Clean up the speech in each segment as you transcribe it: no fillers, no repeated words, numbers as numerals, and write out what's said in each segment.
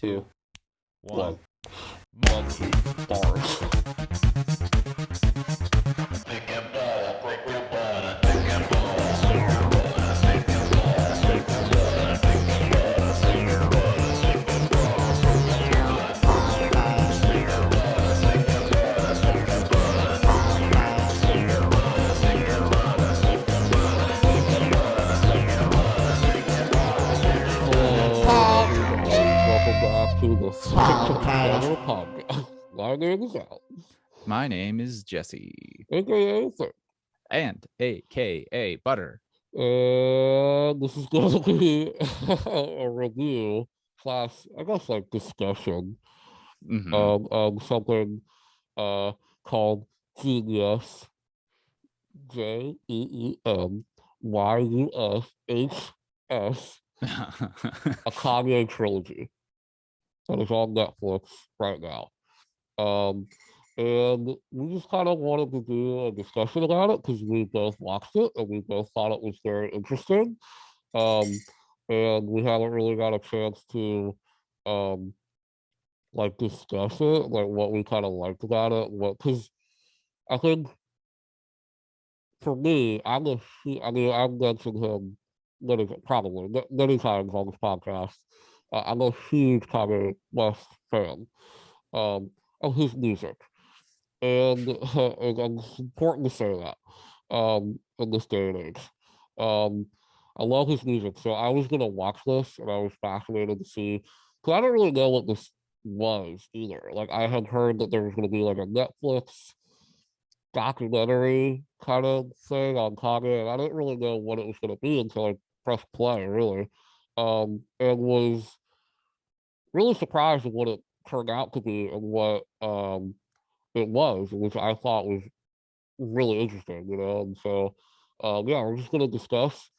two, One. one. Monkey bars. Hello, everybody. Welcome back to the Thicc Butter podcast. My name is Al, My name is Jesse, aka Thicc, and AKA Butter. and this is going to be a review slash, I guess, like discussion of something called Genius, JEENYUSHS, a Kanye Trilogy that is on Netflix right now. And we just kind of wanted to do a discussion about it because we both watched it and we both thought it was very interesting. Um, and we haven't really got a chance to like discuss it, like what we kind of liked about it. What because I think for me, I've mentioned him many times on this podcast. I'm a huge Kanye West fan of his music. And it's important to say that in this day and age. Um, I love his music, so I was gonna watch this, and I was fascinated to see because I don't really know what this was either. Like I had heard that there was gonna be like a Netflix documentary kind of thing on Kanye, and I didn't really know what it was gonna be until I pressed play, really, and was really surprised at what it turned out to be and what it was, which I thought was really interesting, you know. And so, yeah, we're just gonna discuss.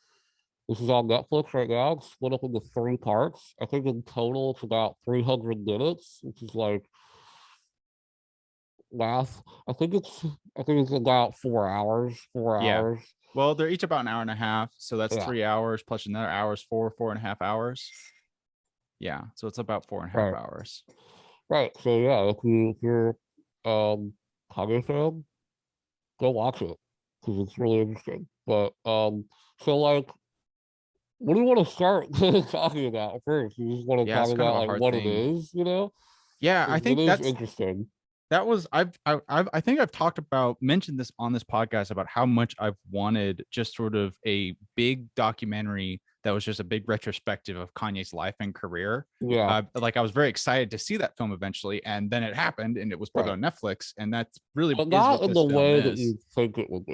This is on Netflix right now. It's split up into three parts. I think in total it's about 300 minutes, which is like math. I think it's about 4 hours. 4 hours. Well, they're each about an hour and a half, so that's Yeah. 3 hours plus another hour's 4.5 hours. Yeah, so it's about 4.5 Right. hours. Right. So yeah, if you're Kanye fan, go watch it because it's really interesting. But so like what do you want to start talking about first? You just want to Yeah, talk it's kind of about a like hard what it thing. is, you know? Yeah, I It think is interesting. that was I think I've mentioned this on this podcast about how much I've wanted just sort of a big documentary that was just a big retrospective of Kanye's life and career. Yeah, Like I was very excited to see that film eventually, and then it happened and it was put right. on Netflix, and that's really But is not what in this the film way that is. you think it would be.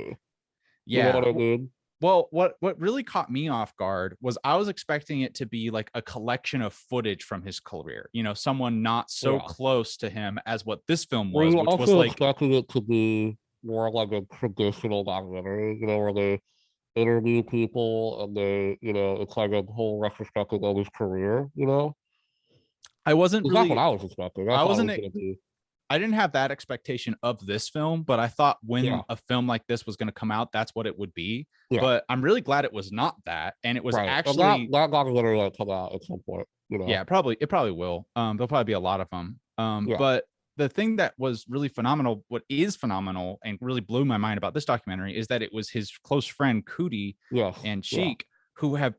You know Yeah. what I mean? Well, what really caught me off guard was I was expecting it to be like a collection of footage from his career, someone not so Yeah. close to him as what this film Were was, you which was also like, expecting it to be more like a traditional documentary, you know, where they interview people and they, you know, it's like a whole retrospective of his career, you know? I wasn't Because that's what really, I was expecting. I I thought it wasn't, was going to be, I didn't have that expectation of this film, but I thought when yeah, a film like this was going to come out, that's what it would be. yeah, But I'm really glad it was not that. And it was right. And actually, that documentary will come out at some point, you know? yeah, it probably will. There'll probably be a lot of them. Yeah, But the thing that was really phenomenal, what is phenomenal and really blew my mind about this documentary is that it was his close friend Cootie yes, and yeah, Sheik who have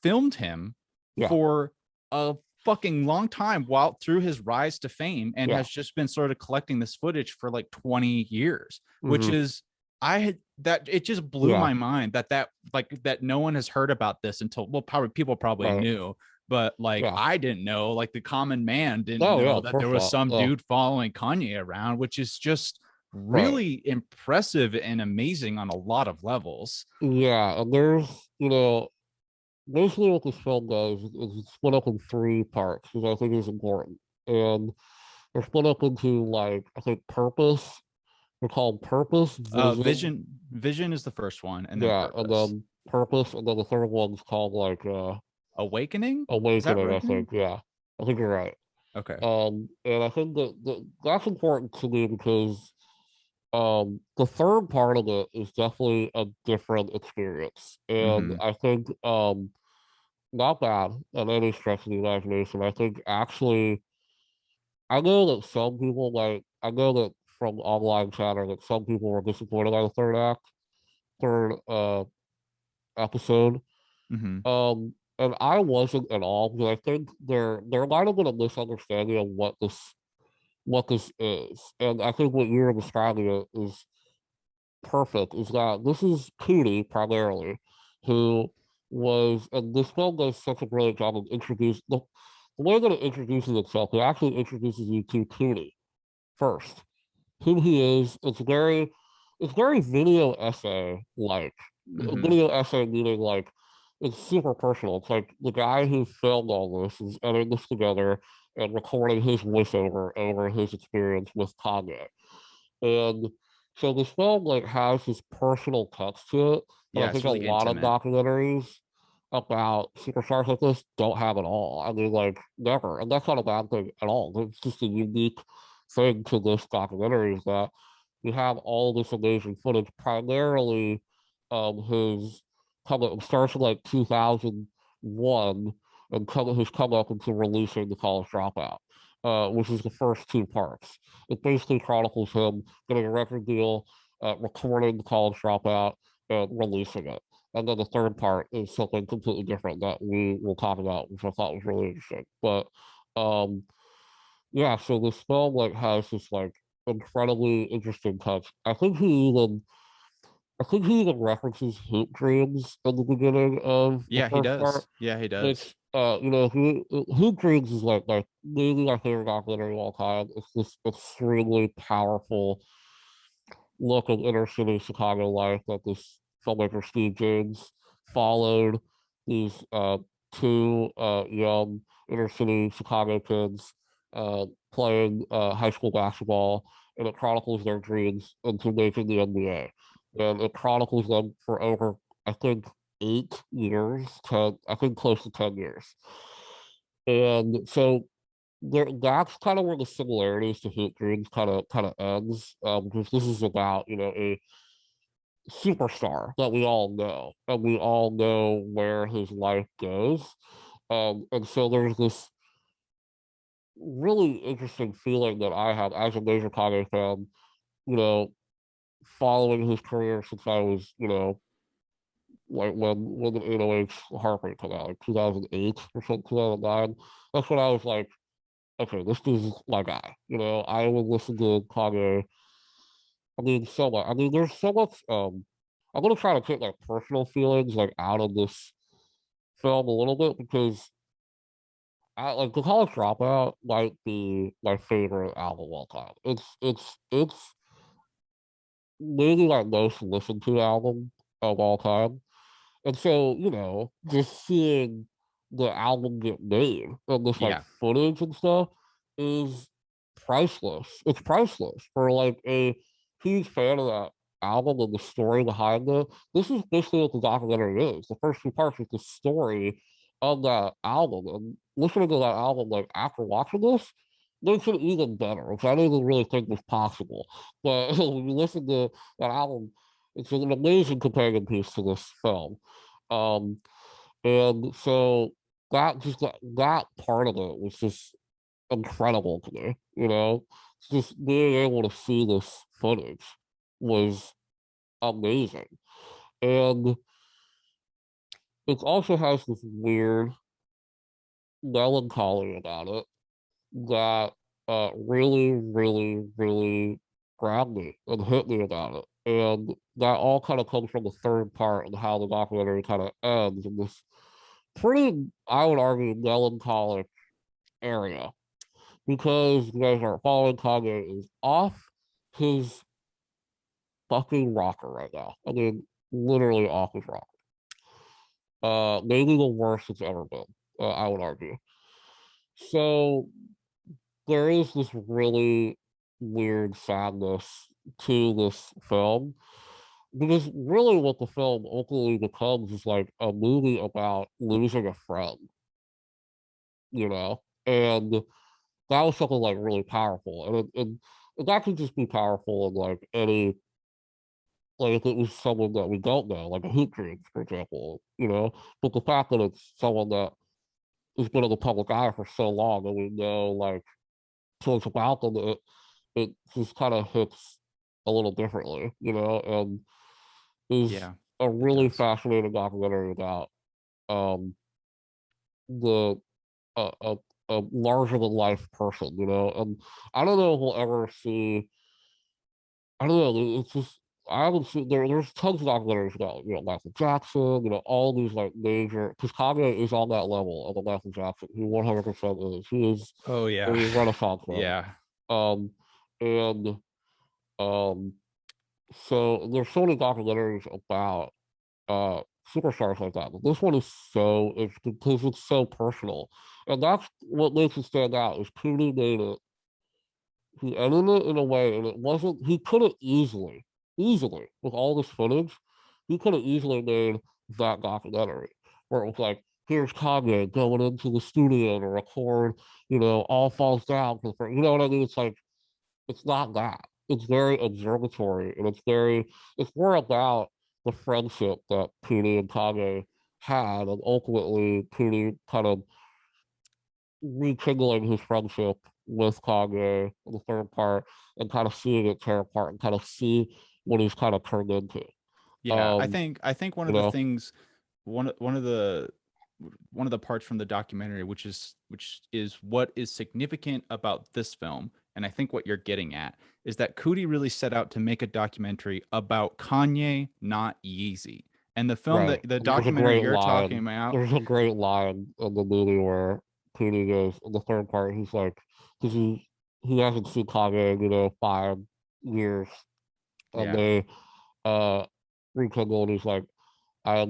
filmed him yeah, for a fucking long time while through his rise to fame, and yeah. has just been sort of collecting this footage for like 20 years, which Mm-hmm. is I had that it just blew Yeah, my mind that no one has heard about this until, well, probably people probably right. knew, but like Yeah. I didn't know, like the common man didn't Oh, yeah, know of that there course was not. some Yeah, dude following Kanye around, which is just right. really impressive and amazing on a lot of levels. Yeah, and there's, you know, basically what this film does is it's split up in three parts, which I think is important. And they're split up into, like, I think purpose. They're called purpose, vision. Vision is the first one, and then Yeah, and purpose. then purpose, and then the third one's called, like, Awakening? Is that awakening, I awakening? think. Yeah, I think you're right. Okay. And I think that's important to me because the third part of it is definitely a different experience. And Mm-hmm. I think not bad at any stretch of the imagination. I think actually, I know that some people like, I know that from online chatter that some people were disappointed by the third episode. Mm-hmm. And I wasn't at all because I think there might have been a misunderstanding of what this is. And I think what you're describing it is perfect, is that this is Cooney primarily, who was, and this film does such a brilliant job of the way that it introduces itself, it actually introduces you to Cooney first, who he is. It's very video essay like. Mm-hmm. Video essay meaning like it's super personal. It's like the guy who filmed all this is editing this together and recording his voiceover over his experience with Kanye. And so this film like has this personal touch to it that I Yeah, it's think a really lot of intimate. documentaries about superstars like this don't have at all. I mean, like never, and that's not a bad thing at all. It's just a unique thing to this documentary is that you have all this amazing footage, primarily his come it starts in like 2001 and his come up into releasing the College Dropout, which is the first two parts. It basically chronicles him getting a record deal, recording the College Dropout, and releasing it. And then the third part is something completely different that we will talk about, which I thought was really interesting. But um, yeah, so this film like has this like incredibly interesting touch. I think he even references hoop dreams in the beginning of the Yeah, he first part, does. Yeah, he does. which hoop dreams is like maybe my favorite documentary of all time. It's this extremely powerful look at inner city Chicago life that this filmmaker Steve James followed these two young inner city Chicago kids playing high school basketball, and it chronicles their dreams into making the NBA. And it chronicles them for over, I think, 8 years, 10, I think close to 10 years. And so that's kind of where the similarities to Hoop Dreams kind of ends, because this is about a superstar that we all know, and we all know where his life goes, and so there's this really interesting feeling that I have as a major Kanye fan, you know, following his career since I was, like when the 808s Heartbreak came out, like 2008 or something, 2009. That's when I was like, okay, this is my guy. I would listen to Kanye. I mean, so much. I mean, there's so much. I'm gonna try to take like personal feelings like out of this film a little bit because I like the College Dropout might be my favorite album of all time. It's maybe my most listened to album of all time. And so, just seeing the album get made and this like Yeah. footage and stuff is priceless. It's priceless for like a huge fan of that album and the story behind it. This is basically what the documentary is. The first two parts is the story of that album. And listening to that album like after watching this makes it even better, which I didn't even really think was possible. But when you listen to that album, it's an amazing companion piece to this film. Um, and so that part of it was just incredible to me. Just being able to see this footage was amazing, and it also has this weird melancholy about it that really, really, really grabbed me and hit me about it. And that all kind of comes from the third part and how the documentary kind of ends in this pretty, I would argue, melancholic area because you guys are following Kanye is off his fucking rocker right now. I mean, literally off his rocker. Maybe the worst it's ever been. I would argue. So there is this really weird sadness to this film because really what the film ultimately becomes is like a movie about losing a friend, and that was something like really powerful, and that can just be powerful in like any like if it was someone that we don't know, like a hoop dream, for example, you know. But the fact that it's someone that has been in the public eye for so long and we know like so much about them, it just kind of hits a little differently, you know, and is Yeah, a it really does. fascinating documentary about um the a a larger than life person, you know, and I don't know if we'll ever see. I don't know. It's just I haven't seen There's tons of documentaries about Michael Jackson, all these like major because Kanye is on that level of a Michael Jackson. He 100% is. He is Oh yeah. a Renaissance man. Yeah. Um, and um, so there's so many documentaries about uh superstars like that. But this one is it's because it's so personal, and that's what makes it stand out. Is Cooney made it he edited it in a way, and it wasn't. He could have easily, with all this footage, he could have easily made that documentary where it was like, here's Kanye going into the studio to record, all falls down. You know what I mean? It's like, it's not that. It's very observatory, and it's more about the friendship that Cooney and Kanye had, and ultimately Cooney kind of rekindling his friendship with Kanye in the third part and kind of seeing it tear apart and kind of see what he's kind of turned into. Yeah, I Um, think I think one you of the know, things one of the parts from the documentary which is what is significant about this film, and I think what you're getting at is that Cootie really set out to make a documentary about Kanye, not Yeezy. And the film right. that the There's a documentary great you're talking line. about, There's a great line in the movie where Cooney goes in the third part. He's like, because he hasn't seen Kanye in 5 years, and yeah. they uh rekindle, and he's like, I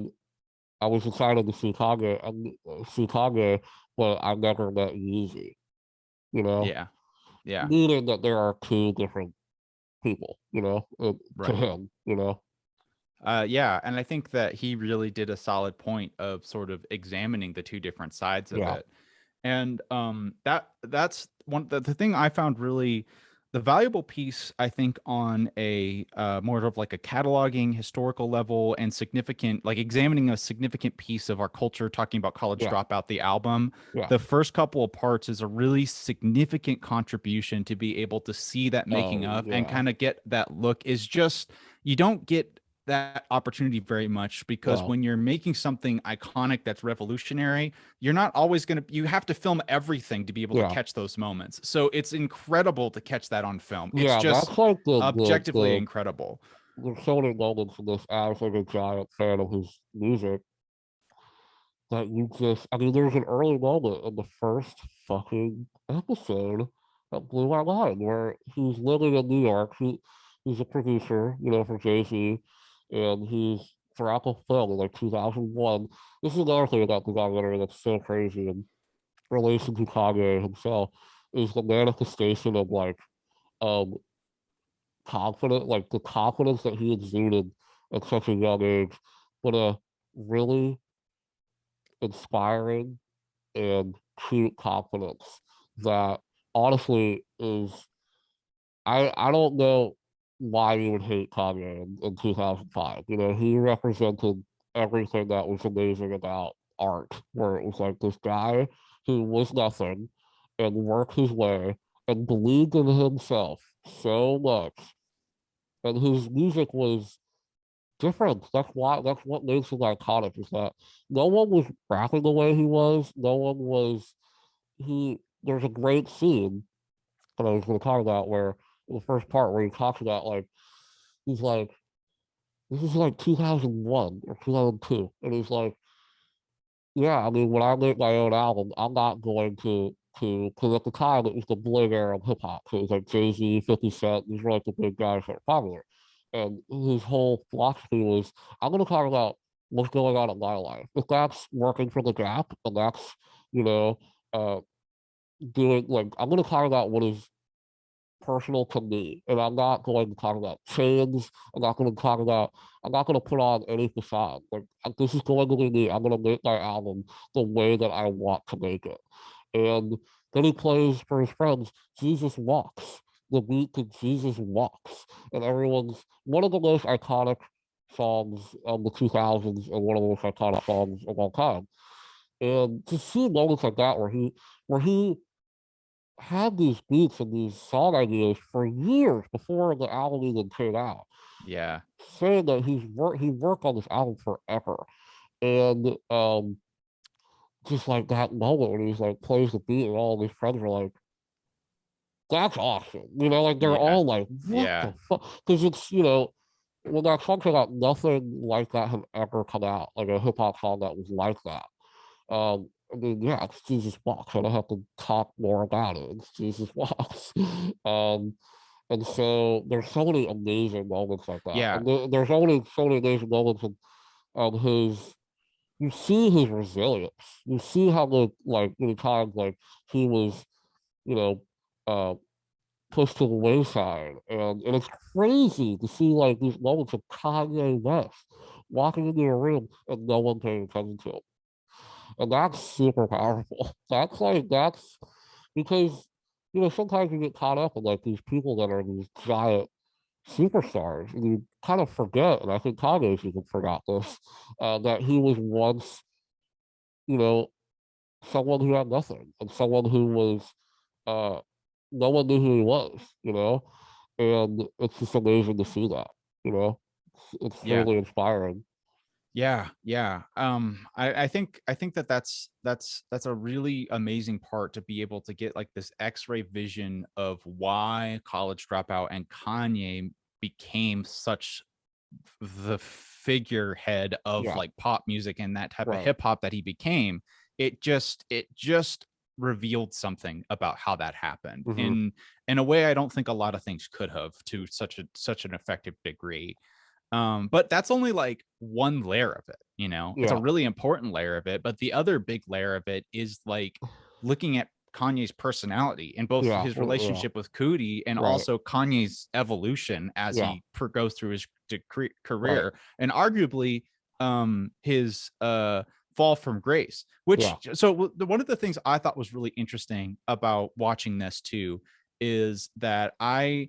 I was excited to see Kanye, but I never met Yeezy. You know, Yeah. Yeah. meaning that there are two different people, to Right. him, Yeah, and I think that he really did a solid point of sort of examining the two different sides of yeah, it. And that's the thing I found really the valuable piece, I think, on a more of like a cataloging historical level and significant, like examining a significant piece of our culture, talking about College yeah, Dropout, the album. yeah. The first couple of parts is a really significant contribution to be able to see that making Oh, of and yeah, kind of get that look is just you don't get that opportunity very much because no, when you're making something iconic that's revolutionary, you're not always going to you have to film everything to be able to yeah, catch those moments. So it's incredible to catch that on film. It's yeah. just That's like objectively incredible. there's so many moments in this. I was like a giant fan of his music that I mean, there's an early moment in the first fucking episode that blew my mind where he's living in New York. He's a producer, for Jay-Z, and he's throughout the film in like 2001. This is another thing about the documentary that's so crazy in relation to Kanye himself is the manifestation of like um like the confidence that he exuded at such a young age, but a really inspiring and cute confidence that honestly is I don't know why you would hate Kanye in 2005. He represented everything that was amazing about art, where it was like this guy who was nothing and worked his way and believed in himself so much, and his music was different. That's what makes him iconic. Is that no one was rapping the way he was. No one was he. There's a great scene that I was going to talk about where the first part where he talks about like he's like this is like 2001 or 2002, and he's like, yeah, I mean when I make my own album, I'm not going to because at the time it was the bling era of hip hop. So it was like Jay-Z, 50 Cent, these were like the big guys that were popular. And his whole philosophy was, I'm going to talk about what's going on in my life. If that's working for the Gap, and that's you know uh doing like I'm going to talk about what is personal to me. And I'm not going to talk about chains. I'm not going to put on any facade. Like, this is going to be me. I'm going to make my album the way that I want to make it. And then he plays for his friends, Jesus Walks. the beat to Jesus Walks. And everyone's one of the most iconic songs of the 2000s and one of the most iconic songs of all time. And to see moments like that where he had these beats and these song ideas for years before the album even came out, Yeah. saying that he worked on this album forever, and just like that moment when he's like plays the beat and all his friends are like, "That's awesome," like they're Yeah. all like, "What Yeah. the fuck?" Because it's when that song came out, nothing like that had ever come out, like a hip hop song that was like that. I mean, yeah, it's Jesus Walks. I don't have to talk more about it. It's Jesus Walks. um, and so there's so many amazing moments like that. Yeah. And there's only so many amazing moments of his. You see his resilience. You see how many times like he was, you know, uh, pushed to the wayside, and it's crazy to see like these moments of Kanye West walking into a room and no one paying attention to him. And that's super powerful. That's because sometimes you get caught up in like these people that are these giant superstars, and you kind of forget. And I think Kanye's even forgot this, that he was once, you know, someone who had nothing, and someone who was, uh, no one knew who he was, and it's just amazing to see that. You know, it's Yeah. really inspiring. Yeah, yeah. I think that's a really amazing part to be able to get like this X-ray vision of why College Dropout and Kanye became such the figurehead of Yeah, like pop music and that type of right. hip hop that he became. It just revealed something about how that happened Hmm. in a way I don't think a lot of things could have to such an effective degree. But that's only like one layer of it, it's a Yeah, really important layer of it. But the other big layer of it is like looking at Kanye's personality and both yeah, his yeah. relationship with Cootie and Right. also Kanye's evolution as Yeah, he goes through his right. career, and arguably his fall from grace, which Yeah, one of the things I thought was really interesting about watching this too is that I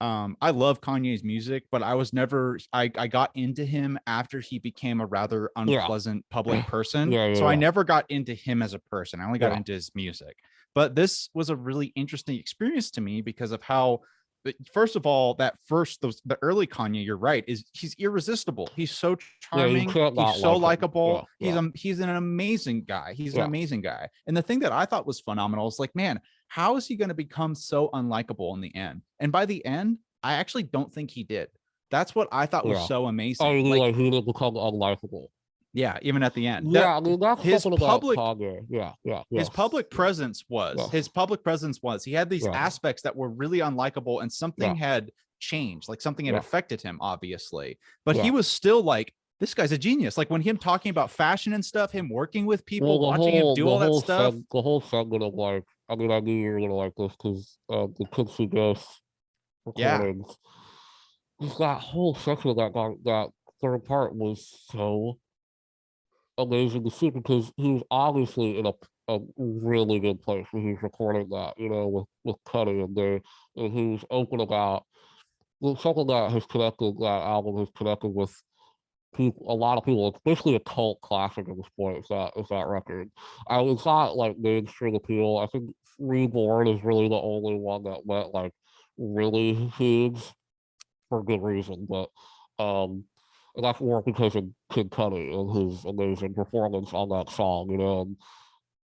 love Kanye's music, but I was never I got into him after he became a rather yeah, unpleasant public person. yeah, So I yeah, never got into him as a person. I only got yeah, into his music. But this was a really interesting experience to me because of how first of all, the early Kanye, you're right, is he's irresistible. He's so yeah. You charming, can't he's not so like him. Yeah, likable. yeah, He's an amazing guy. He's an yeah. amazing guy. And the thing that I thought was phenomenal is like, man, how is he going to become so unlikable in the end? And by the end, I actually don't think he did. That's what I thought was Yeah. so Oh, amazing. you mean Like, like he didn't become unlikable? yeah, even at the end, that Yeah, I mean that's his something about public Kanye. Yeah, yeah, his yes, public yes, presence was yes, he had these yeah, aspects that were really unlikable, and something yeah, had changed, like something had yeah, affected him, obviously. But he yeah. was still like, this guy's a genius. Like when him talking about fashion and stuff, him working with Well, people, watching him do all that stuff. the whole segment of like, I mean, I knew you were gonna like this because the Tootsie Ghost Yeah. recordings, just that whole section of that third part was so amazing to see because he was obviously in a really good place when he was recording that, with Cuddy and there, and he was open about something that album has connected with people, a lot of people. It's basically a cult classic at this point. Is that record? It's not like mainstream appeal. I think Reborn is really the only one that went like really huge for good reason, but um, and that's more because of Kid Cudi and his amazing performance on that song. And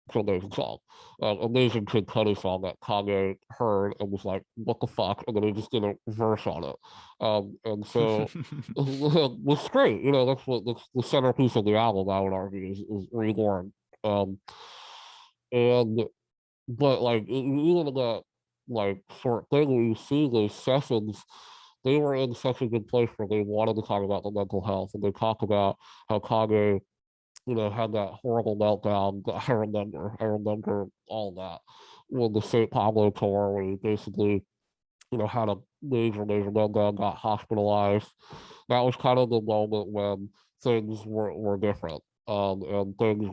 it's an amazing song, amazing Kid Cudi song that Kanye heard and was like, "What the fuck?" And then he just did a verse on it, and so it was great. That's the centerpiece of the album. I would argue is Reborn, and but like even in that like short thing where you see those sessions, they were in such a good place where they wanted to talk about the mental health, and they talk about how Kanye, had that horrible meltdown. I remember all that when the St. Pablo tour, where he basically, had a major meltdown, got hospitalized. That was kind of the moment when things were different, and things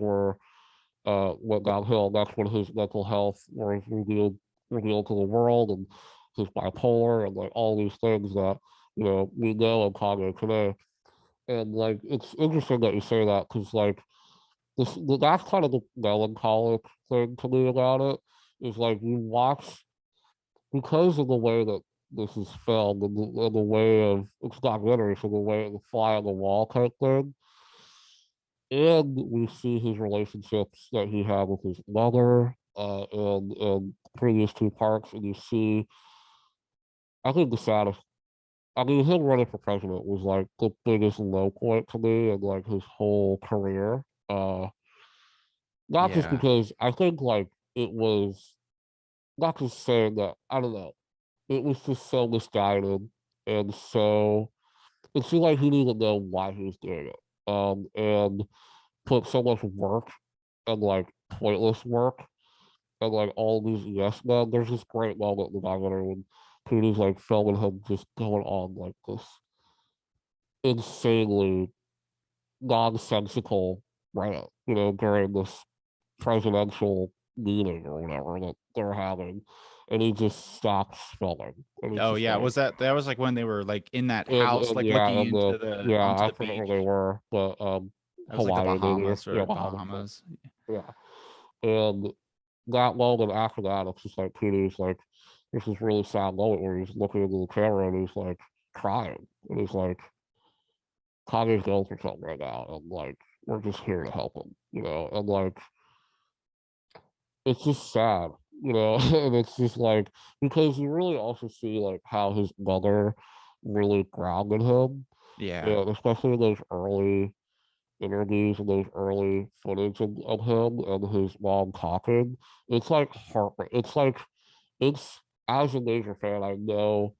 went downhill. And that's when his mental health was revealed to the world, and his bipolar and like all these things that we know in Kanye today. And like it's interesting that you say that because like that's kind of the melancholic thing to me about it is like you watch because of the way that this is filmed and the way of it's documentary, so the way of the fly on the wall type thing. And we see his relationships that he had with his mother and previous two parts, and you see, I think the saddest. I mean, him running for president was like the biggest low point to me in like his whole career. Not just Yeah. because I think like it was not just saying that I don't know. It was just so misguided and so it seemed like he didn't even know why he was doing it. And put so much work and like pointless work and like all these yes men. There's this great moment in the documentary when Putin's like filming him just going on like this insanely nonsensical rant, during this presidential meeting or whatever that they're having, and he just stops filming, and it's Oh just yeah, like, was that was like when they were like in that and house, like yeah, looking and into the the yeah, onto I the forget where beach? they were, but It was like the Hawaii maybe, or Bahamas yeah, or Bahamas, but Bahamas. yeah, and that moment after that, it's just like Peter's like, this is really sad moment where he's looking into the camera and he's like crying, and he's like, Kanye's going through something right now, and like we're just here to help him, and like it's just sad, and it's just like because you really also see like how his mother really grounded him, Yeah. and especially in those early interviews and those early footage of him and his mom talking. It's like heartbreak. It's like it's as a major fan, I know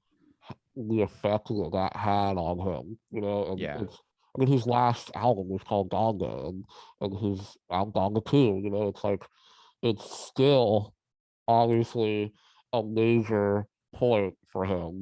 the effect that that had on him, and Yeah. it's. I mean, his last album was called Donda, and his album Donda 2, it's like it's still obviously a major point for him,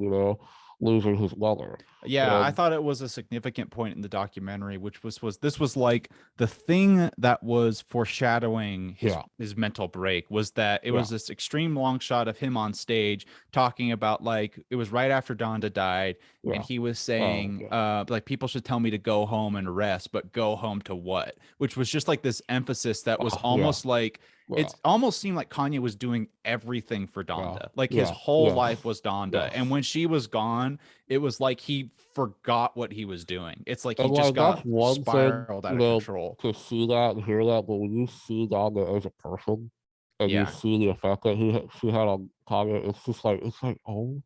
losing his mother. Yeah, I And thought it was a significant point in the documentary, which was this was like the thing that was foreshadowing yeah, his mental break was that it yeah, was this extreme long shot of him on stage talking about like it was right after Donda died, and yeah. he was Oh, saying yeah. like people should tell me to go home and rest, but go home to what? Which was just like this emphasis that was Oh, yeah, almost like yeah, it almost seemed like Kanye was doing everything for yeah, Donda. Like his yeah, whole yes, life was Donda. yes. And when she was gone, it was like he forgot what he was doing. It's like he And just like that's got one thing, spiraled out of control. to see that and hear that, but when you see Donda as a person and you Yeah. see the effect that she had on Kanye, it's just like oh,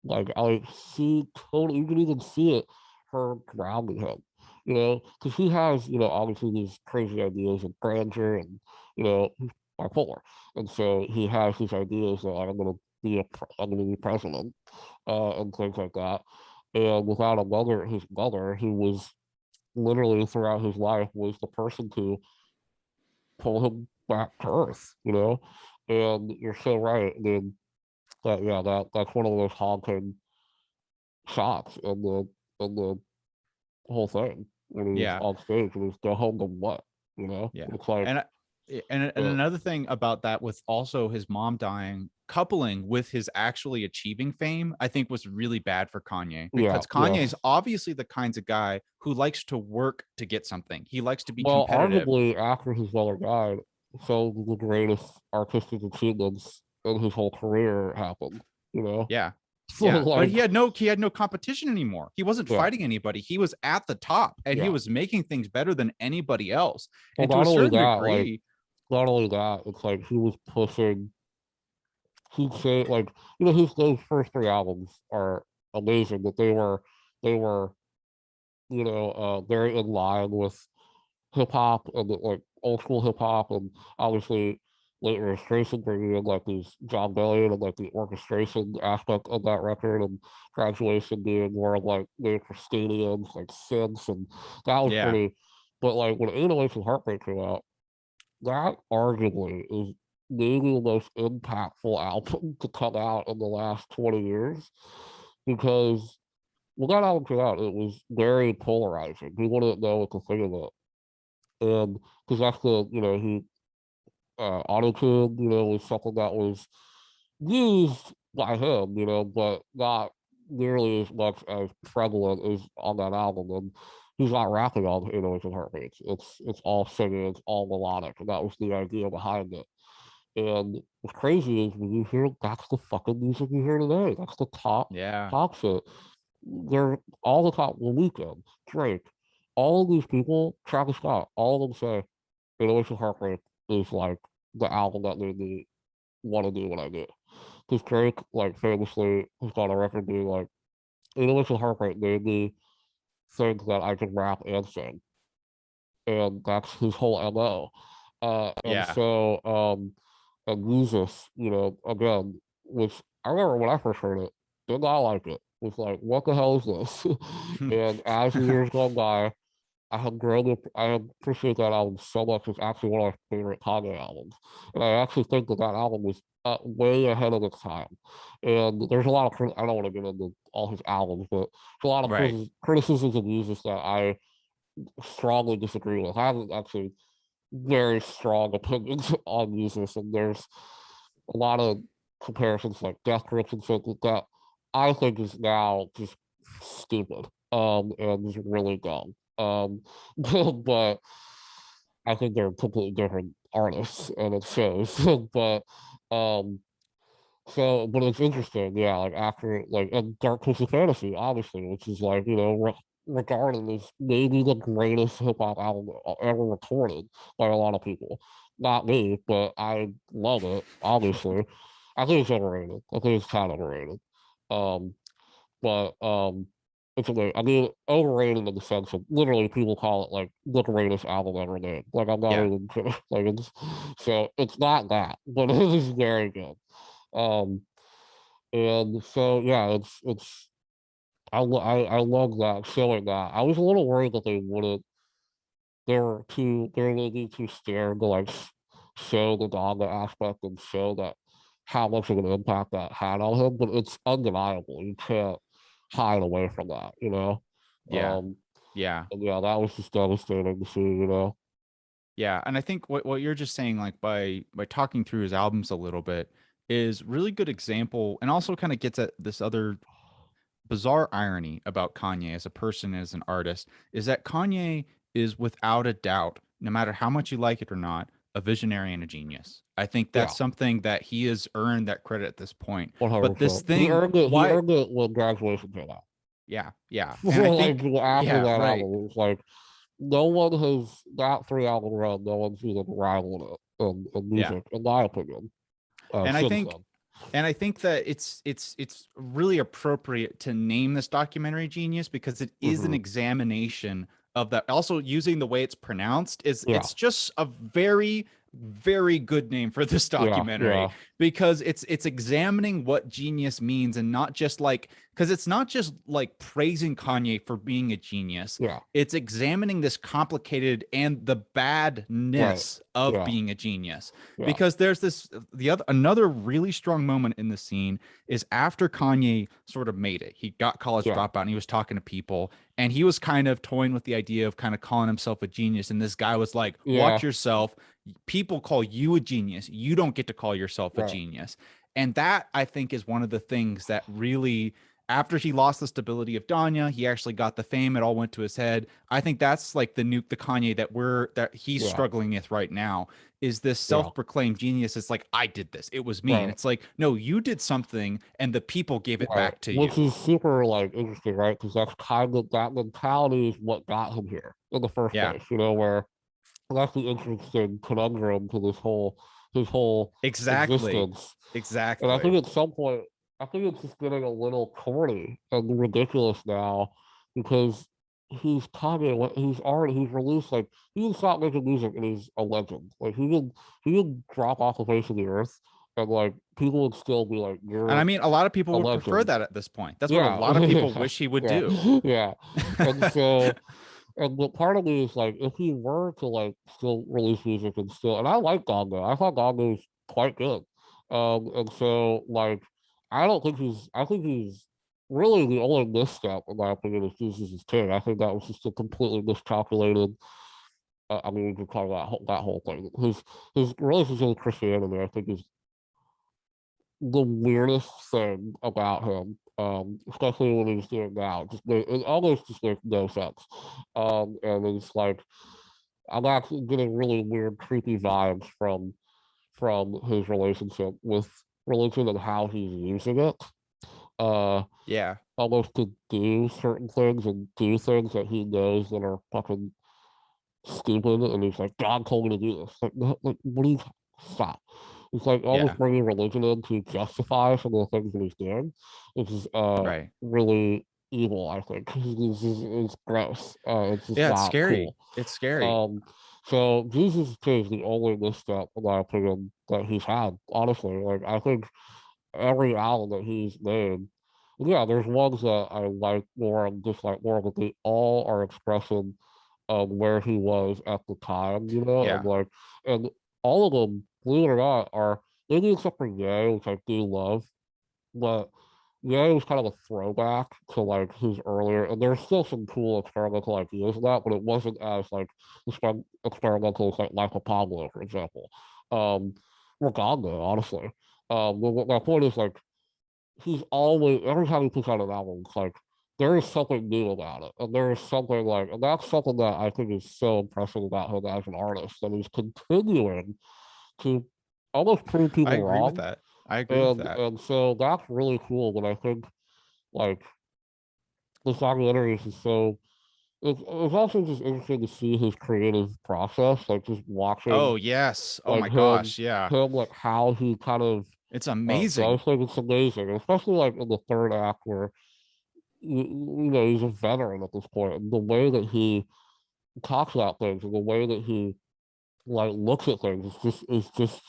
like I see totally. You can even see it her grounding him, because he has obviously these crazy ideas of grandeur and he's bipolar, and so he has these ideas that like, I'm gonna be president, and things like that. And without a mother, his mother, who was literally throughout his life was the person to pull him back to earth, And you're so right. I mean, that's one of those haunting shots in the whole thing when he was Yeah. on stage and he's go home to what, Yeah. It's like And and uh, another thing about that with also his mom dying coupling with his actually achieving fame, I think was really bad for Kanye yeah, because Kanye is yes. obviously the kinds of guy who likes to work to get something. He likes to be Well, competitive. arguably after his mother died, so the greatest artistic achievements in his whole career happened, Yeah. So Yeah, but like he had no competition anymore. He wasn't yeah, fighting anybody. He was at the top and he yeah. was making things better than anybody else. Well, And to a certain degree, not only that, it's like he was pushing. He'd say like his those first three albums are amazing, but they were very in line with hip hop and like old school hip hop, and obviously late registration bringing in like these John Bellion and like the orchestration aspect of that record, and graduation being more like made for stadiums, like synths, and that was yeah. pretty. But like when 808s and Heartbreak came out, that arguably is maybe the most impactful album to come out in the last 20 years because when that album came out, it was very polarizing. People didn't know what to think of it. And because that's the, he auto tune, was something that was used by him, but not nearly as much as prevalent as on that album. And he's not rapping on "808s and Heartbeats." It's all singing, it's all melodic, and that was the idea behind it. And what's crazy is when you hear that's the fucking music you hear today. That's the Yeah. top shit. They're all the top. The Weeknd, Drake, all of these people, Travis Scott, all of them say "808s and Heartbreak" is like the album that made me want to do what I do. Because Drake, like, famously has got a record being like, "Intellectual Heartbreak" made me think that I can rap and sing. And that's his whole MO. And Yeah. so, and Jesus, again, which I remember when I first heard it, did not like it. Was like, what the hell is this? And as the years gone by, I have grown to I appreciate that album so much. It's actually one of my favorite Kanye albums, and I actually think that that album was way ahead of its time. And there's a lot of I don't want to get into all his albums, but there's a lot of Right. criticisms of music that I strongly disagree with. I have actually very strong opinions on music, and there's a lot of comparisons like Death Grips and stuff like that I think is now just stupid and is really dumb. But I think they're completely different artists and it shows. But um but it's interesting, yeah, like after like and Dark Twisted Fantasy, obviously, which is like, regarded as maybe the greatest hip hop album ever recorded by a lot of people. Not me, but I love it, obviously. I think it's overrated. I think it's kind of overrated. Um, but it's amazing. I mean, overrated in the sense of literally people call it like the greatest album ever made. Like I'm not Yeah. even kidding. Like so it's not that, but it is very good. Um, and so yeah, I love that showing that. I was a little worried that they wouldn't. They're maybe too scared to like show the Donda aspect and show that how much of an impact that had on him. But it's undeniable. You can't hide away from that. Yeah. Um, Yeah. and yeah, that was just devastating to see. Yeah, and I think what you're just saying, like by talking through his albums a little bit, is really good example, and also kind of gets at this other bizarre irony about Kanye as a person, as an artist, is that Kanye is without a doubt, no matter how much you like it or not, a visionary and a genius. I think that's Yeah, something that he has earned that credit at this point. But this 100%. He thing, earned it. He why? earned it when graduation came out. Yeah, yeah, and I Like think, after yeah, that right. album, it was like no one has that 3 album run. No one's even rivaled it in Yeah. music, in my opinion. And I Since think then, and I think that it's really appropriate to name this documentary Genius because it is an hmm examination of that. Also, using the way it's pronounced is yeah, it's just a very good name for this yeah, documentary yeah, because it's examining what genius means and not just like because it's not just like praising Kanye for being a genius. yeah, It's examining this complicated and the right, badness of yeah, being a genius yeah, because there's this the other another really strong moment in the scene is after Kanye sort of made it. He got college yeah, dropout and he was talking to people and he was kind of toying with the idea of kind of calling himself a genius. And this guy was like, yeah, "Watch yourself. People call you a genius. You don't get to call yourself a right, genius." And that I think is one of the things that really after he lost the stability of Danya, he actually got the fame. It all went to his head. I think that's like the nuke, the Kanye that he's yeah, struggling with right now is this yeah, self-proclaimed genius. It's like, I did this. It was me. And right, it's like, no, you did something and the people gave it right. back to Which you. is super like interesting, right? Because that's kind of that mentality is what got him here in the first Yeah, place. Where that's the interesting conundrum to this whole his whole exactly. existence. And I Exactly. think at some point, I think it's just getting a little corny and ridiculous now because he's Kanye. He's released like he can stop making music and he's a legend. Like he can drop off the face of the earth and like people would still be like, And I "You're mean, a lot of people a would prefer legend." that at this point. That's what a Yeah, lot of people wish he would yeah, do. yeah. And so and but part of me is like, if he were to like still release music and still, and I like Gongo. I thought Gongo was quite good. And so like, I think he's really the only misstep in my opinion is Jesus' King. I think that was just a completely miscalculated. I mean, we could call that whole thing. His relationship with Christianity, I think, is the weirdest thing about him, especially when he's doing now. It almost just makes no sense. And it's like I'm actually getting really weird, creepy vibes from his relationship with religion and how he's using it. Uh, Yeah. Almost to do certain things and do things that he knows that are fucking stupid, and he's like, God told me to do this. Like, what do you stop? It's like Yeah. almost bringing religion in to justify some of the things that he's doing, which is Right. really evil, I think. It's gross. It's just Yeah, it's not scary. cool. It's scary. Um, so Jesus is the only misstep, in my opinion, that he's had. Honestly, like I think every album that he's made, yeah, there's ones that I like more and dislike more, but they all are expressing where he was at the time, and Yeah. like, and all of them, believe it or not, are maybe except for Ye, which I do love, but Ye was kind of a throwback to like his earlier, and there's still some cool experimental ideas in that, but it wasn't as like experimental as like Michael Pablo, for example, or Ganda, honestly. But my point is like he's always every time he puts out an album, it's like there is something new about it, and there is something like, and that's something that I think is so impressive about him as an artist, that he's continuing to almost prove I people agree with wrong, that. I agree with and that. and so that's really cool. But I think like this documentaries is so. It's also just interesting to see his creative process, like just watching Oh, yes. Oh like my gosh. Yeah. him like how he kind of It's does amazing. things. It's amazing, especially like in the third act where he's a veteran at this point, and the way that he talks about things and the way that he like looks at things is just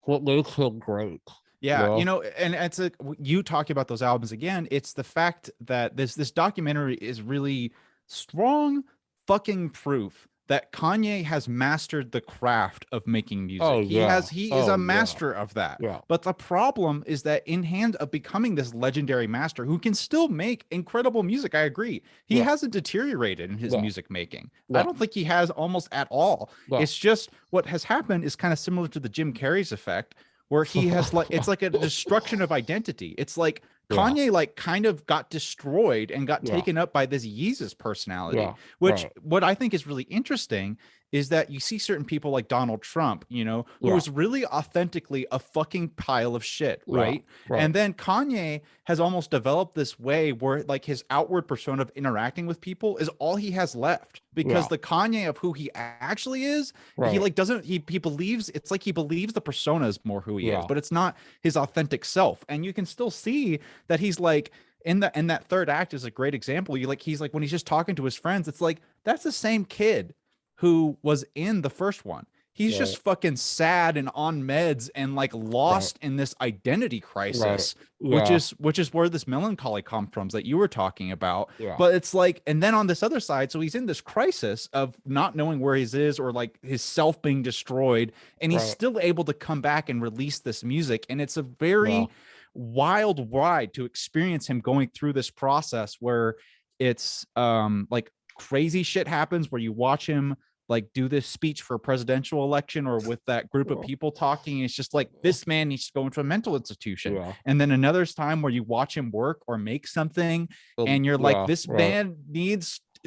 what makes him great. You Yeah, know? and it's a you talking about those albums again. It's the fact that this documentary is really strong fucking proof that Kanye has mastered the craft of making Oh music. yeah. He is Oh a yeah. master of that. Yeah. But the problem is that in hand of becoming this legendary master who can still make incredible music, I agree. He Yeah. hasn't deteriorated in his No. music making. I No. don't think he has almost at all. No. It's just what has happened is kind of similar to the Jim Carrey's effect where he has like it's like a destruction of identity. It's like Yeah. Kanye like kind of got destroyed and got Yeah. taken up by this Yeezus personality, Yeah. which Right. what I think is really interesting is that you see certain people like Donald Trump, who Yeah. is really authentically a fucking pile of shit, Yeah. right? Right. And then Kanye has almost developed this way where like his outward persona of interacting with people is all he has left because Yeah. the Kanye of who he actually is, he Right. like doesn't he believes it's like he believes the persona is more who he is, Yeah. but it's not his authentic self. And you can still see that he's like in that third act is a great example. He's like when he's just talking to his friends, it's like that's the same kid who was in the first one. He's Right. just fucking sad and on meds and like Right. lost in this identity Right. crisis, Yeah. which is where this melancholy comes from that you were talking about. Yeah. But it's like, and then on this other side, so he's in this crisis of not knowing where he is or like his self being destroyed, and he's Right. still able to come back and release this music. And it's a Yeah. very wild ride to experience him going through this process where it's like crazy shit happens where you watch him like do this speech for a presidential election or with that group of people talking. It's just like this man needs to go into a mental institution. Yeah. And then another's time where you watch him work or make something and you're like, Yeah. Right.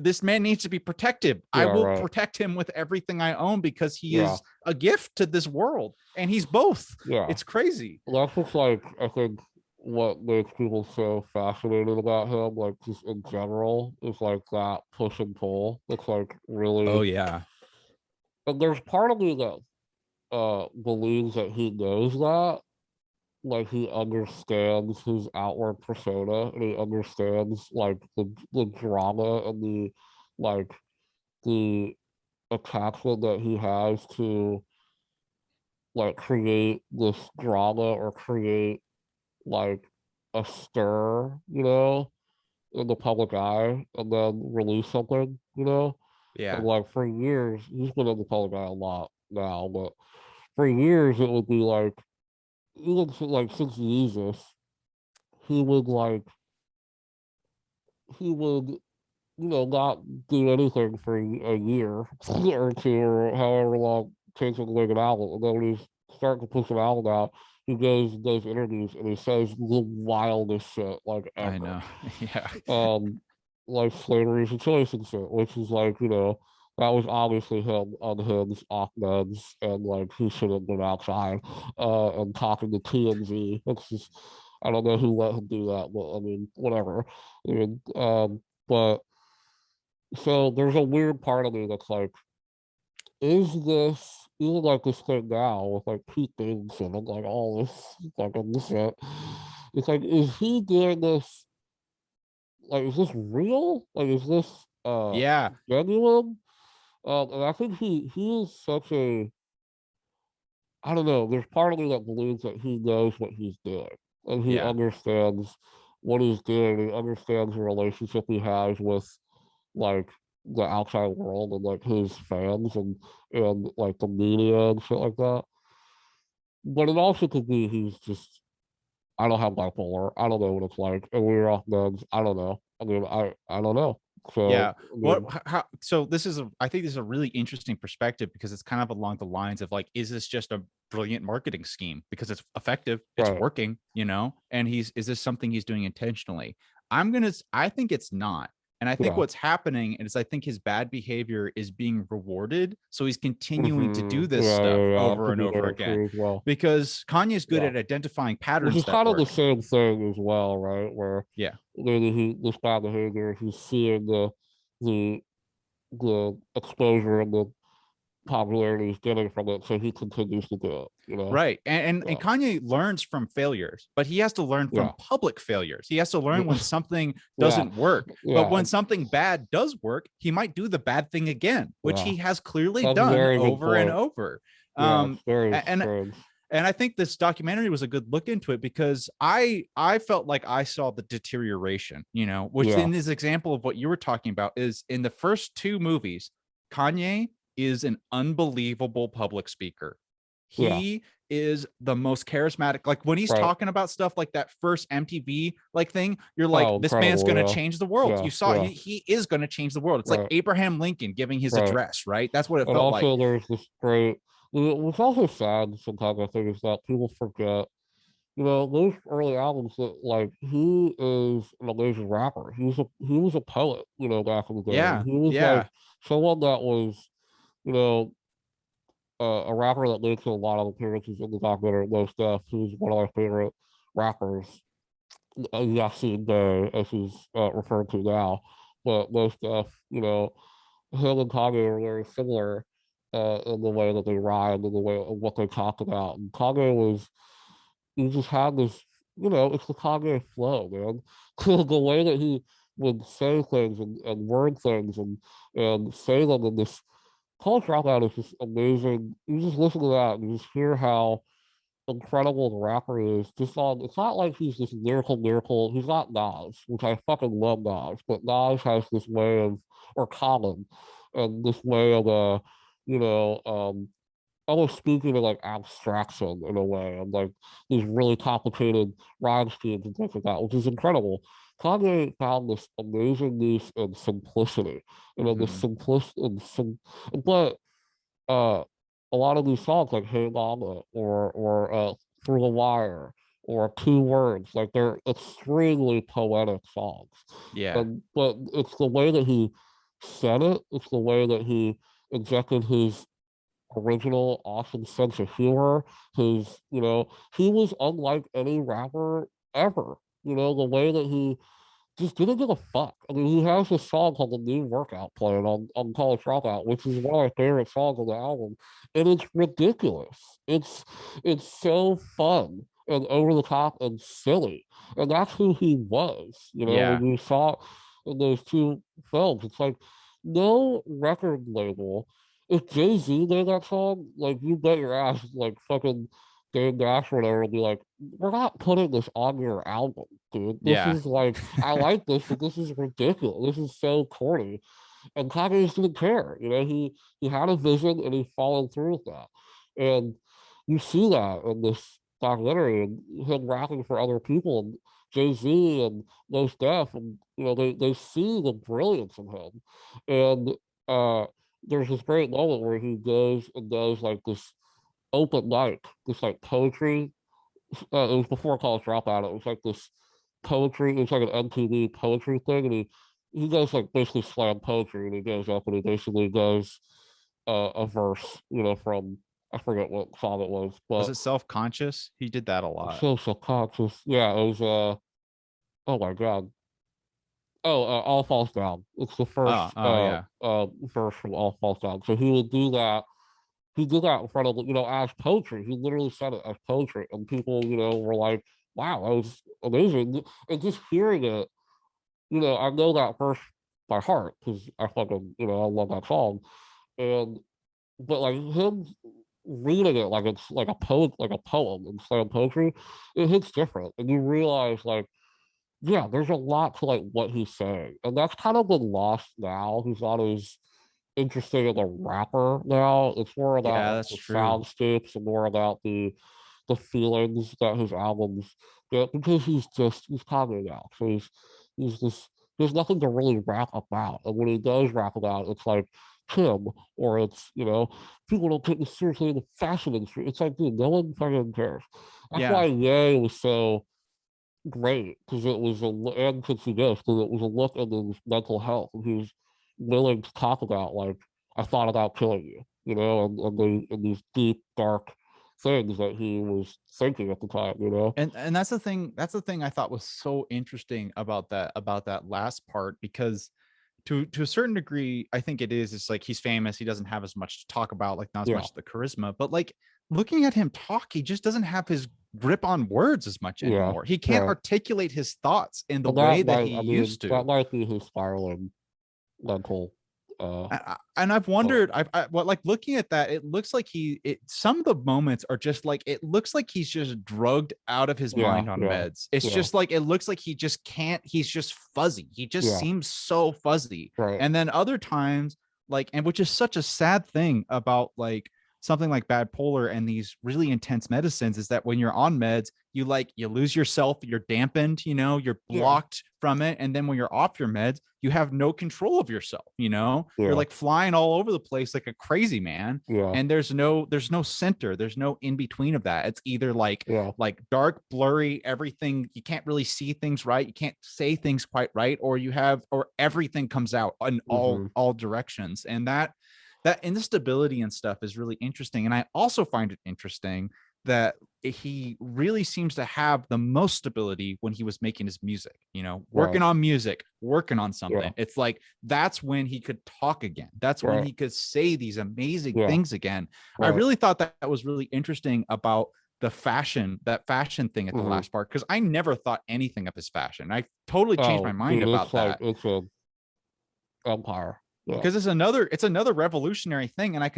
this man needs to be protected. I Yeah. will Right. protect him with everything I own because he Yeah. is a gift to this world. And he's both. Yeah. It's crazy. That's just like I think what makes people so fascinated about him, like just in general, is like that push and pull. It's like Oh really, yeah. and there's part of me that believes that he knows that, like he understands his outward persona, and he understands like the drama and like the attachment that he has to like create this drama or create like a stir, in the public eye, and then release something, And Yeah. like for years, he's been in the public eye a lot now, but for years it would be like even like since Jesus, he would like he would not do anything for a year or two or however long it takes him to make an album, and then when he's starting to push an album out, he goes and does interviews and he says the wildest shit like I ever. know. Yeah. Like slavery is a choice and shit, which is like, that was obviously him unhinged off meds and like he should have been outside and talking to TMZ. It's just I don't know who let him do that, but I mean, whatever. I mean, but so there's a weird part of me that's like, is this even like this thing now with like Pete Davidson and like all this like on this shit? It's like, is he doing this? Like, is this real? Like, is this Yeah. genuine? And I think he is such a I don't know. There's part of me that believes that he knows what he's doing and he Yeah. understands what he's doing. He understands the relationship he has with like the outside world and like his fans and like the media and shit like that. But it also could be he's just I don't have bipolar. I don't know what it's like. And we're off meds. I don't know. I mean, I don't know. So Yeah. I What, mean, how, so this is I think this is a really interesting perspective because it's kind of along the lines of like, is this just a brilliant marketing scheme because it's effective, it's right. working, and is this something he's doing intentionally? I think it's not. And I think Yeah. what's happening is I think his bad behavior is being rewarded. So he's continuing to do this Yeah, stuff yeah, yeah. over Could and be over very again true as well. because Kanye's good Yeah. at identifying Which patterns is that kind of the work. same thing as well, right? Where Yeah. maybe this bad behavior, he's seeing the the exposure and the popularity he's getting from it, so he continues to do it. Right. And Yeah. Kanye learns from failures, but he has to learn from Yeah. public failures. He has to learn when something Yeah. doesn't work. But Yeah. when something bad does work, he might do the bad thing again, which Yeah. he has clearly That's a done very good over and point. over. Yeah, it's Um very and strange. and I think this documentary was a good look into it because I felt like I saw the deterioration, which Yeah. in this example of what you were talking about is in the first two movies, Kanye is an unbelievable public speaker. Yeah. He is the most charismatic. Like when he's Right. talking about stuff like that first MTV like thing, you're like, Oh, this man's incredible. gonna Yeah. change the world. Yeah. You saw Yeah. he is gonna change the world. It's like Right. Abraham Lincoln giving his Right. address, right? That's what it And felt like. also, there's this great. What's also sad sometimes I think is that people forget. Those early albums that like he is an amazing rapper. He was a poet. Back in the day, and Yeah, he was like yeah. someone that was you know a rapper that makes a lot of appearances in the documentary. Most stuff. He's one of my favorite rappers. Yasin Day, as he's referred to now, but most stuff. Him and Kanye are very similar in the way that they rhyme and the way of what they talk about. And Kanye was, he just had this, it's the Kanye flow, man. The way that he would say things and word things and say them in this College Dropout is just amazing. You just listen to that and you just hear how incredible the rapper is. It's not like he's this lyrical. He's not Nas, which I fucking love Nas, but Nas has this way of, or Common, and this way of you know, almost speaking of like abstraction in a way, and like these really complicated rhyme schemes and things like that, which is incredible. Kanye found this amazing niche in simplicity, and in the Mhm. simplicity, but uh, a lot of these songs like "Hey Mama" or "Through the Wire" or "Two Words," like they're extremely poetic songs. Yeah. But it's the way that he said it. It's the way that he injected his original awesome sense of humor. He was unlike any rapper ever. The way that he just didn't give a fuck. I mean, he has this song called "The New Workout" playing on College Dropout, which is one of my favorite songs on the album, and it's ridiculous. It's so fun and over the top and silly, and that's who he was. Yeah. When you saw in those two films, it's like no record label. If Jay-Z made that song, like you bet your ass, like fucking Dave Nash or whatever, will be like, we're not putting this on your album, dude. This Yeah. is like, I like this, but this is ridiculous. This is so corny. And Kanye just didn't care. He had a vision and he followed through with that. And you see that in this documentary and him rapping for other people and Jay-Z and Mos Def, and they see the brilliance in him. And uh there's this great moment where he goes and does like this open mic, this like poetry it was before College Dropout. It was like this poetry. It was like an MTV poetry thing, and he does like basically slam poetry, and he goes up and he basically does a verse, from I forget what song it was, Was but it Self-Conscious? He did that a lot. so subconscious. Yeah, it was. Oh my god. Oh, All Falls Down. It's the first Oh yeah. verse from All Falls Down. So he would do that. He did that in front of, as poetry. He literally said it as poetry, and people, were like, "Wow, that was amazing." And just hearing it, I know that verse by heart because I fucking, I love that song. And but like him reading it like it's like a poem and slam poetry, it hits different, and you realize like, yeah, there's a lot to like what he's saying, and that's kind of been lost now. He's not as interested in the rapper now. It's more about Yeah, like that's the true. soundscapes and more about the feelings that his albums get because he's Kanye now. So he's this there's nothing to really rap about. And when he does rap about, it's like Kim or it's, people don't take this seriously in the fashion industry. It's like, dude, no one fucking cares. That's Yeah. why Ye was so great because it was and Quincy Ghost because it was a look at his mental health and he was willing to talk about like I thought about killing you, and these deep dark things that he was thinking at the time. And that's the thing I thought was so interesting about that last part, because to a certain degree I think it's like he's famous, he doesn't have as much to talk about, like not as Yeah, much of the charisma, but like looking at him talk, he just doesn't have his grip on words as much yeah, anymore. He can't right. articulate his thoughts in the And way that that might, he I mean, used to. that might be his spiraling mental. Uh, And I've uh wondered, what, like looking at that, it looks like some of the moments are just like, it looks like he's just drugged out of his yeah, mind on yeah, meds. It's yeah, just like, it looks like he just can't, he's just fuzzy. He just yeah, seems so fuzzy. right. And then other times, like, and which is such a sad thing about like something like bipolar and these really intense medicines, is that when you're on meds, you lose yourself, you're dampened, you're Yeah, blocked from it. And then when you're off your meds, you have no control of yourself, you're yeah, like flying all over the place like a crazy man. yeah, And there's no center, there's no in between of that. It's either yeah. like dark, blurry, everything, you can't really see things right, you can't say things quite right, or everything comes out in Mm-hmm. all directions. And that instability and stuff is really interesting. And I also find it interesting that he really seems to have the most stability when he was making his music, Right. working on music, working on Yeah. something. It's like that's when he could talk again. That's when Right. he could say these amazing Yeah. things again. I Right. really thought that was really interesting about that fashion thing at the Mm-hmm. last part, because I never thought anything of his fashion. I totally changed my Oh, mind dude, about that, it's a empire. Yeah. because it's another revolutionary thing. And I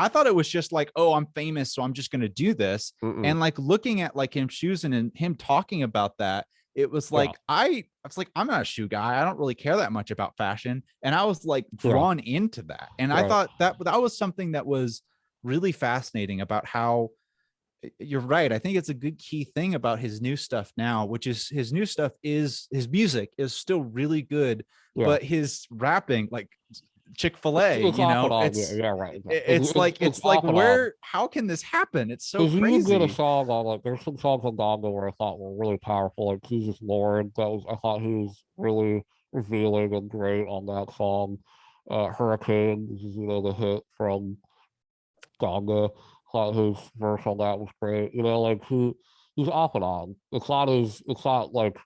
thought it was just like, oh, I'm famous, so I'm just going to do this. Mm-mm. And like looking at like him choosing and him talking about that, it was Yeah. like I was like, I'm not a shoe guy, I don't really care that much about fashion. And I was like Yeah. drawn into that, and I Right. thought that was something that was really fascinating about how, you're right, I think it's a good key thing about his new stuff now, which is his new stuff is his music is still really good, Yeah. but his rapping, like It's, Chick-fil-A, it's off and on. Yeah. Yeah. Right. Yeah. It's it's like, off and on. where, how can this happen? It's so Because you get a crazy. song on like there's some songs on Donda where I thought were really powerful, like Jesus Lord. I thought he was really revealing and great on that song. Hurricane, this is the hit from Donda. Thought his verse on that was great. Like he's off and on. It's not like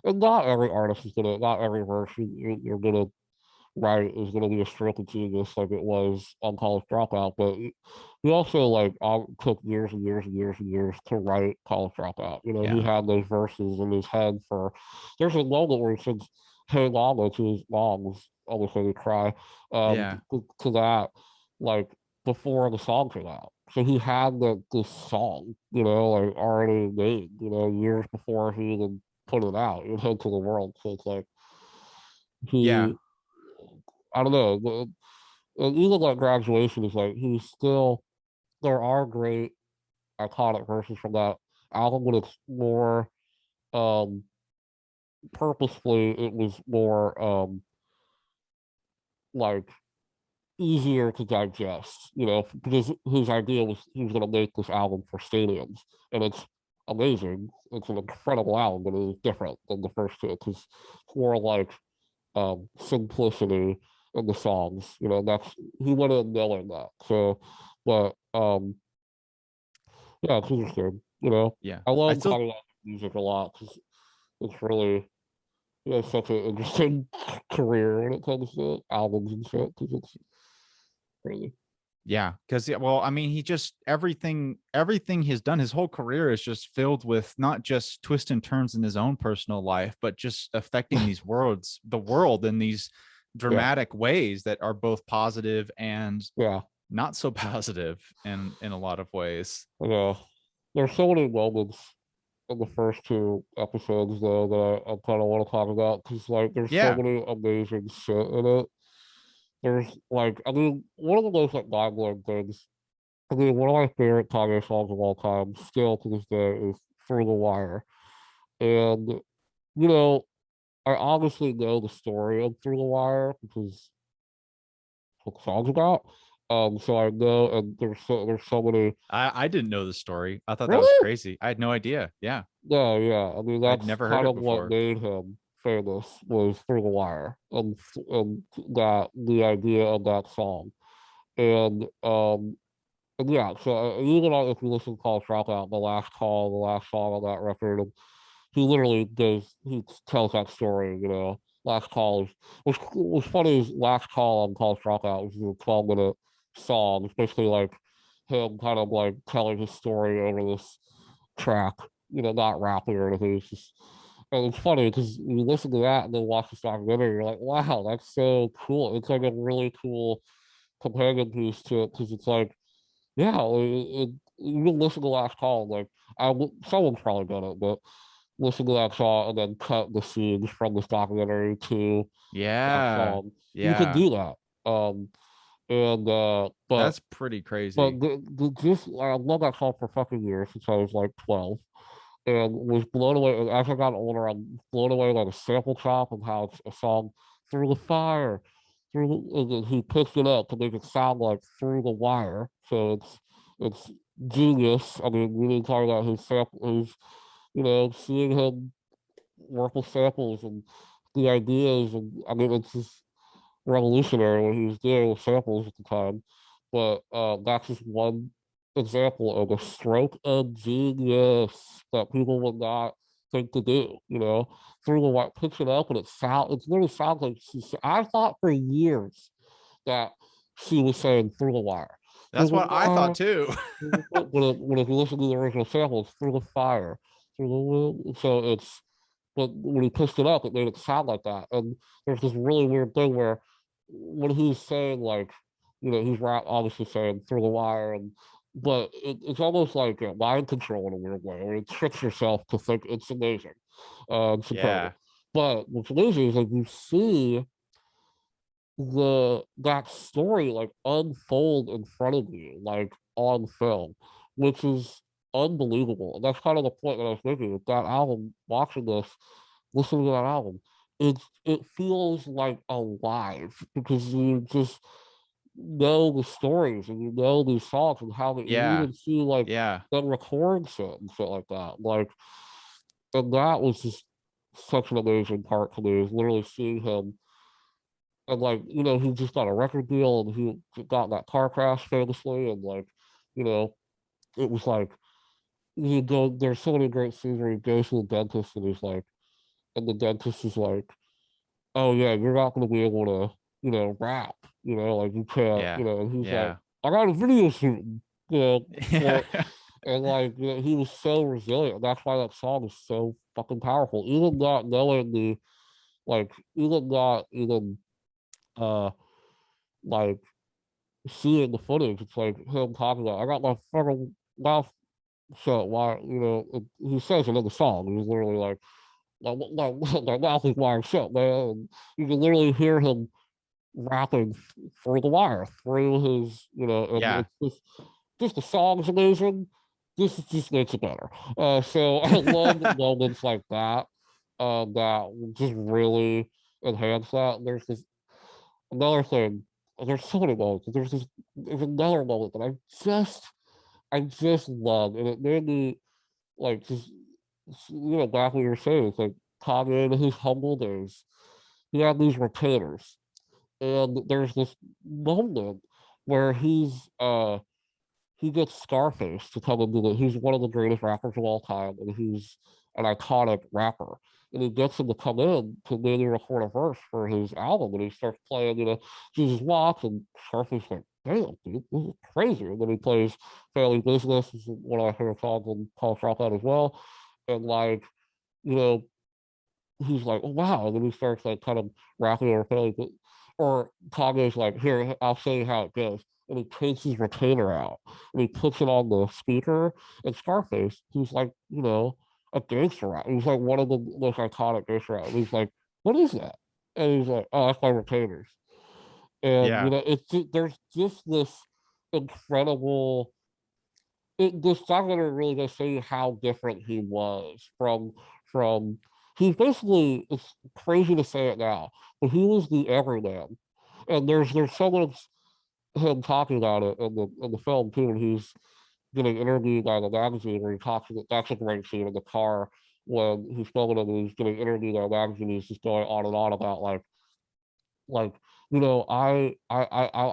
and not every artist is gonna not every verse you're gonna write is gonna be a stroke of genius like it was on College Dropout, but he also like took years and years and years and years to write College Dropout. He Yeah. had those verses in his head for. There's a moment where he says "Hey Mama" to his mom, was almost made me cry. Yeah. To that, like before the song came out, so he had this song, like already made, years before he even put it out, to the world. So it's like Yeah. he, I don't know, and even like graduation is like he's still. There are great iconic verses from that album, but it's more um purposefully. It was more like easier to digest, because his idea was he was going to make this album for stadiums, and it's amazing. It's an incredible album, but it is different than the first two because it's more like simplicity in the songs. You know, that's he went in knowing that. So, but yeah, it's interesting. You know, Yeah. I I love still Kanye West's music a lot because it's really he has such an interesting career when it comes to albums and shit. Because it's crazy. Yeah, because well, I mean, he just everything he's done, his whole career is just filled with not just twists and turns in his own personal life, but just affecting the world in these Yeah, dramatic ways that are both positive and yeah. not so positive in a lot of ways. I know. There's so many moments in the first two episodes though that I kind of want to talk about because like there's so Yeah. many amazing shit in it. There's like I mean one of the most like mind-blowing things. I mean one of my favorite Kanye songs of all time, still to this day, is "Through the Wire." And you know, I obviously know the story of "Through the Wire" because what the song's about. So I know, and there's so many. I didn't know the story. I thought that was Really? crazy. I had no idea. Yeah. No, yeah. I mean, I'd that's never heard kind it of what before. made him famous was Through the Wire and that the idea of that song. And and yeah, so even if you listen to Call Dropout, the last call, the last song on that record, and he tells that story, you know. Last call is what's funny is last call on Call Dropout was a 12-minute song. It's basically like him kind of like telling his story over this track, you know, not rapping or anything. It's just, and it's funny because you listen to that and then watch the documentary, you're like, wow, that's so cool. It's like a really cool companion piece to it because it's like, yeah, you can listen to Last Call, like, someone's probably done it, but listen to that song and then cut the scenes from this documentary to that Yeah. song. You can Yeah. do that. And That's pretty but crazy. just I love that song for fucking years since I was like 12, and was blown away. And as I got older, I'm blown away by the sample chop and how it's a song through the fire, and then he picks it up to make it sound like through the wire. So it's genius. I mean, we didn't talk about his sample, his you know, seeing him work with samples and the ideas, and I mean, it's just revolutionary what he was doing with samples at the time. But that's just one example of a stroke of genius that people would not think to do. You know, through the white, picks it up and it literally sounds like I thought for years that she was saying through the wire, through That's the what I thought wire. too. When if you listen to the original sample, it's through the fire, through the wind. So it's but when he pushed it up, it made it sound like that. And there's this really weird thing where when he's saying like, you know, he's obviously saying through the wire, and but it's almost like mind control in a weird way, where it tricks yourself to think it's amazing, it's incredible. Yeah. But what's amazing is like you see that story like unfold in front of you, like on film, which is unbelievable. And that's kind of the point that I was making with that album, watching this, listening to that album. It feels like alive because you just know the stories and you know these songs and how that you Yeah. even see like Yeah. them recording shit and shit like that. Like and that was just such an amazing part to me is literally seeing him and like he just got a record deal and he got in that car crash famously and like you know it was like there's so many great scenes where he goes to the dentist and he's like and the dentist is like oh yeah you're not going to be able to rap like you can't Yeah. and he's like Yeah. I got a video shooting Yeah. for and like he was so resilient. That's why that song is so fucking powerful even not knowing the like even not even uh like seeing the footage, it's like him talking about, I got my fucking mouth shut. Why, he says it in the song. He's literally like, my mouth is wired shut, man. And you can literally hear him rapping through the wire, through his, and Yeah. it's just the song's amazing. This just makes it better. So I love moments like that, that just really enhance that. And there's this another thing, there's so many moments. There's another moment that I just love, and it made me. like just back what you're saying. It's like Kanye in his humble days, he had these retainers, and there's this moment where he gets Scarface to come and do it. He's one of the greatest rappers of all time, and he's an iconic rapper. And he gets him to come in to maybe record a verse for his album, and he starts playing, Jesus Walks, and Scarface's like, damn, dude, this is crazy. And then he plays Family Business, which is one of my favorite songs on Paul Dropout as well. And like, you know, he's like, oh wow, and then he starts like kind of rapping or family, or Kanye's like, here, I'll show you how it goes, and he takes his retainer out and he puts it on the speaker, and Scarface, who's like, a gangster rap, he's like one of the most iconic gangster rap, and he's like, what is that? And he's like, oh, that's my retainers. And Yeah. there's just this incredible this documentary really does show you how different he was from he's basically, it's crazy to say it now, but he was the everyman. And there's so much him talking about it in the film too, and he's getting interviewed by the magazine where he talks, that's a great scene in the car when he's filming it and he's getting interviewed by the magazine, he's just going on and on about like I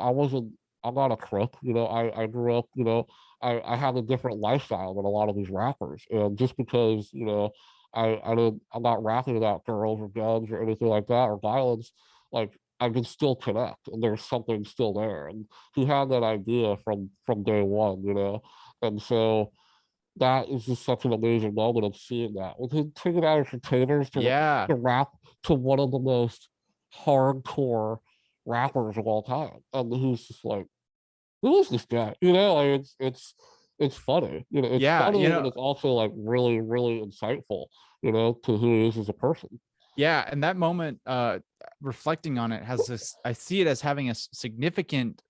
wasn't, I'm not a crook, I grew up, I have a different lifestyle than a lot of these rappers, and just because I'm not rapping about girls or guns or anything like that or violence, like I can still connect, and there's something still there, and he had that idea from day one, and so that is just such an amazing moment of seeing that with him taking out his containers Yeah. to rap to one of the most hardcore rappers of all time, and he's just like, who is this guy? Like it's funny, it's Yeah. funny, and it's also like really really insightful, to who he is as a person. Yeah, and that moment, reflecting on it, has this. I see it as having a significant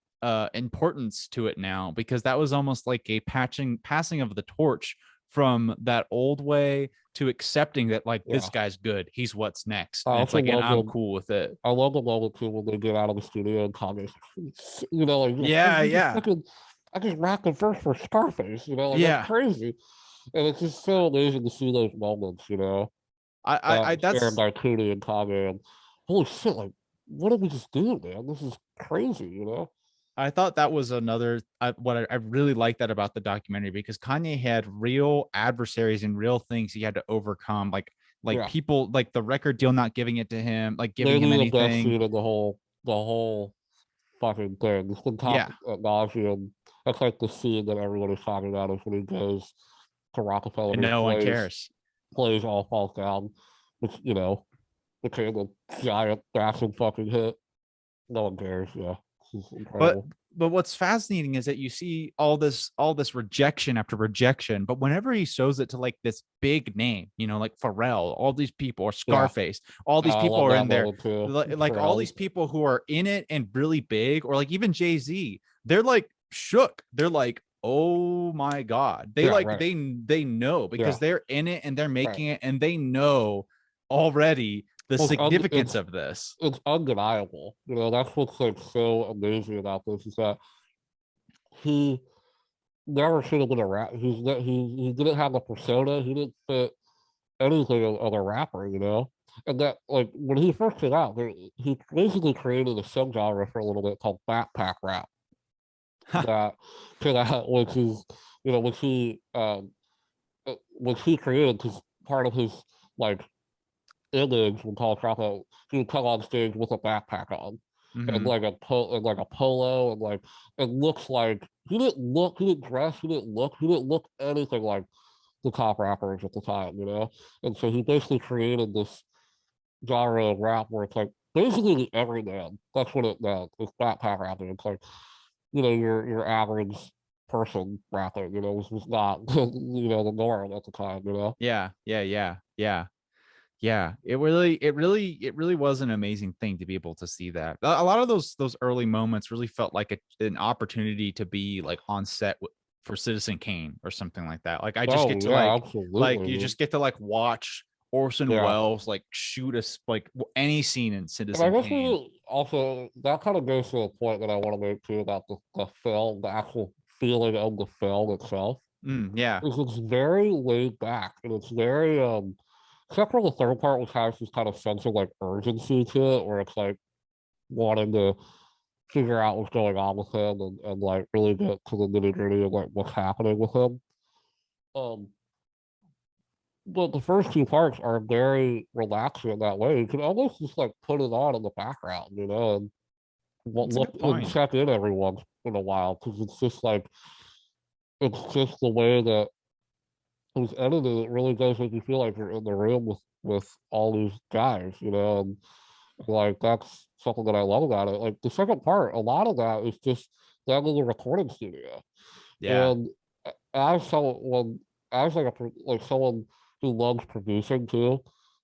importance to it now, because that was almost like a passing of the torch from that old way to accepting that, like, this Yeah, guy's good. He's what's next, I and it's also like, and love I'm them. cool with it. I love the moment too when they get out of the studio and Kanye's, like, Yeah, you just yeah, fucking, I just rapped the verse for Scarface, like that's yeah. crazy, and it's just so amazing to see those moments, that shared That's by Cooney and Kanye, and holy shit, like, what did we just do, man? This is crazy. I thought that was another I really like that about the documentary, because Kanye had real adversaries and real things he had to overcome, like Yeah, people, like the record deal not giving it to him, like giving him maybe the best anything. scene in the whole fucking thing. It's been talked Yeah, at nauseum. That's like the scene that everyone is talking about is when he goes to Rockefeller and and no one plays cares. plays All Falls Down, which became a giant massive fucking hit. No one cares. Yeah, it's But incredible. but what's fascinating is that you see all this rejection after rejection, but whenever he shows it to like this big name, like Pharrell, all these people, or Yeah, Scarface, all these I people love are that in there, moment too. like all Pharrell. these people who are in it and really big, or like even Jay-Z, they're like shook. They're like, oh my God. They Yeah, like right. they know, Yeah, because they're in it and they're right. making it, and they know already the Well, significance of this. it's undeniable. That's what's like so amazing about this is that he never should have been a rap. He didn't have the persona. He didn't fit anything of a rapper. And that, like, when he first came out, he basically created a subgenre for a little bit called backpack rap that came out, which is which he created because part of his like image when Paul Chapo, he would come on stage with a backpack on and Mhm. like a polo, and like it looks like he didn't dress, he didn't look anything like the top rappers at the time, And so he basically created this genre of rap where it's like basically the everyman. That's what it meant. It's backpack rapping. It's like, your average person rapping, was not the norm at the time. Yeah, yeah, yeah, yeah. Yeah, it really was an amazing thing to be able to see that. A lot of those early moments really felt like an opportunity to be like on set for Citizen Kane or something like that. Like I just Oh get to yeah, like absolutely, you dude. just get to like watch Orson Yeah. Welles like shoot us like any scene in And I Citizen guess Kane. we also, that kind of goes to a point that I want to make too about the film, the actual feeling of the film itself. Yeah. is it's very laid back and it's very except for the third part, which has this kind of sense of like urgency to it, where it's like wanting to figure out what's going on with him and like really get to the nitty gritty of like what's happening with him. Um, but the first two parts are very relaxing in that way. You can almost just like put it on in the background, and That's a look good and point. check in every once in a while because it's just like it's just the way that it was edited. It really does make you feel like you're in the room with all these guys, and like that's something that I love about it. Like the second part, a lot of that is just them in the recording studio. Yeah. And as someone, as like like someone who loves producing too,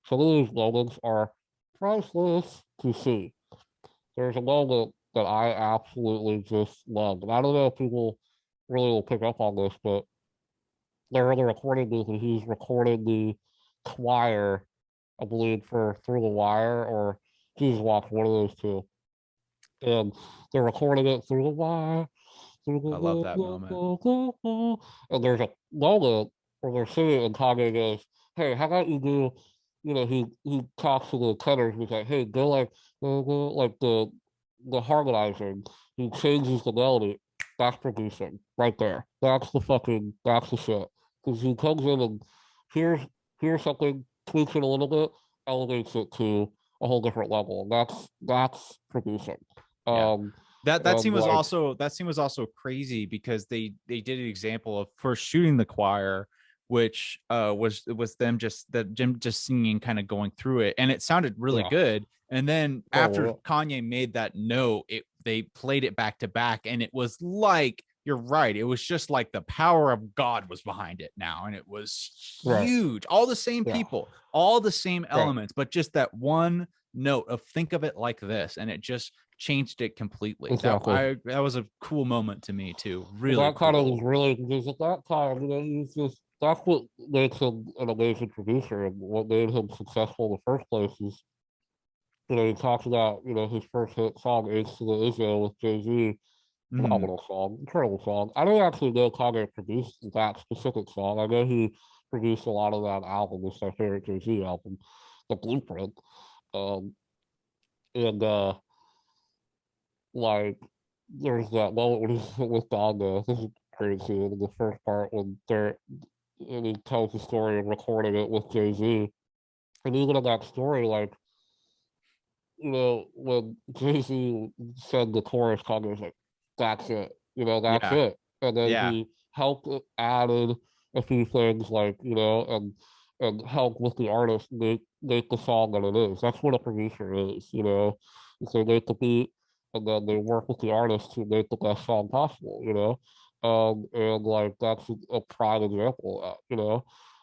some of these moments are priceless to see. There's a moment that I absolutely just love, and I don't know if people really will pick up on this, but they're in the recording booth and he's recording the choir, I believe, for Through the Wire or Jesus Walk, one of those two. And they're recording it through the wire, through I love that moment. and there's a moment where they're singing and Kanye goes, "Hey, how about you do?" He talks to the tenors. He's like, "Hey, go like the harmonizing." He changes the melody. That's producing right there. That's the shit. Because he comes in and hears hears something, tweaks it a little bit, elevates it to a whole different level. And that's producing. Yeah. Um, That and scene was like also crazy because they did an example of first shooting the choir, which was them just that Jim just singing, kind of going through it, and it sounded really yeah, good. And then after totally. Kanye made that note, they played it back to back, and it was like, you're right, it was just like the power of God was behind it now, and it was Right. huge. All the same Yeah. people, all the same Right. elements, but just that one note of think of it like this, and it just changed it completely. Exactly. That was a cool moment to me too. Well, Really that kind of cool. was really because at that time, he's just that's what makes him an amazing producer and what made him successful in the first place is he talks about his first hit song "Ace to the Israel" with Jay-Z, Mm, phenomenal song, incredible song. I don't actually know Kanye produced that specific song. I know he produced a lot of that album. It's my favorite Jay-Z album, The Blueprint. Um, and like there's that moment when he's with Donda. This is crazy in the first part when they're and he tells the story and recording it with Jay Z. And even in that story, like when Jay Z said the chorus, Kanye's like, "That's it," that's yeah. it. And then Yeah. he helped added a few things like and help with the artist make the song that it is. That's what a producer is. Is they make the beat and then they work with the artist to make the best song possible. And like that's a prime example of that.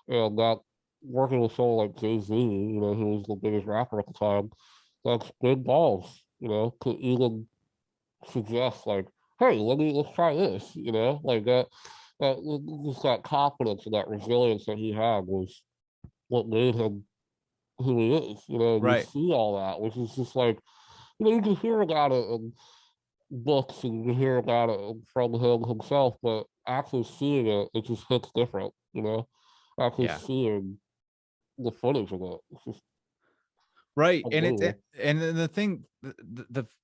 And that working with someone like Jay-Z, who was the biggest rapper at the time, that's big balls, to even suggest like, hey, let's try this, like that just that confidence and that resilience that he had was what made him who he is, and you Right. see all that, which is just like, you can hear about it in books and you can hear about it from him himself, but actually seeing it, it just hits different, actually Yeah. seeing the footage of it, it's just Right. And it's unbelievable. and then the thing,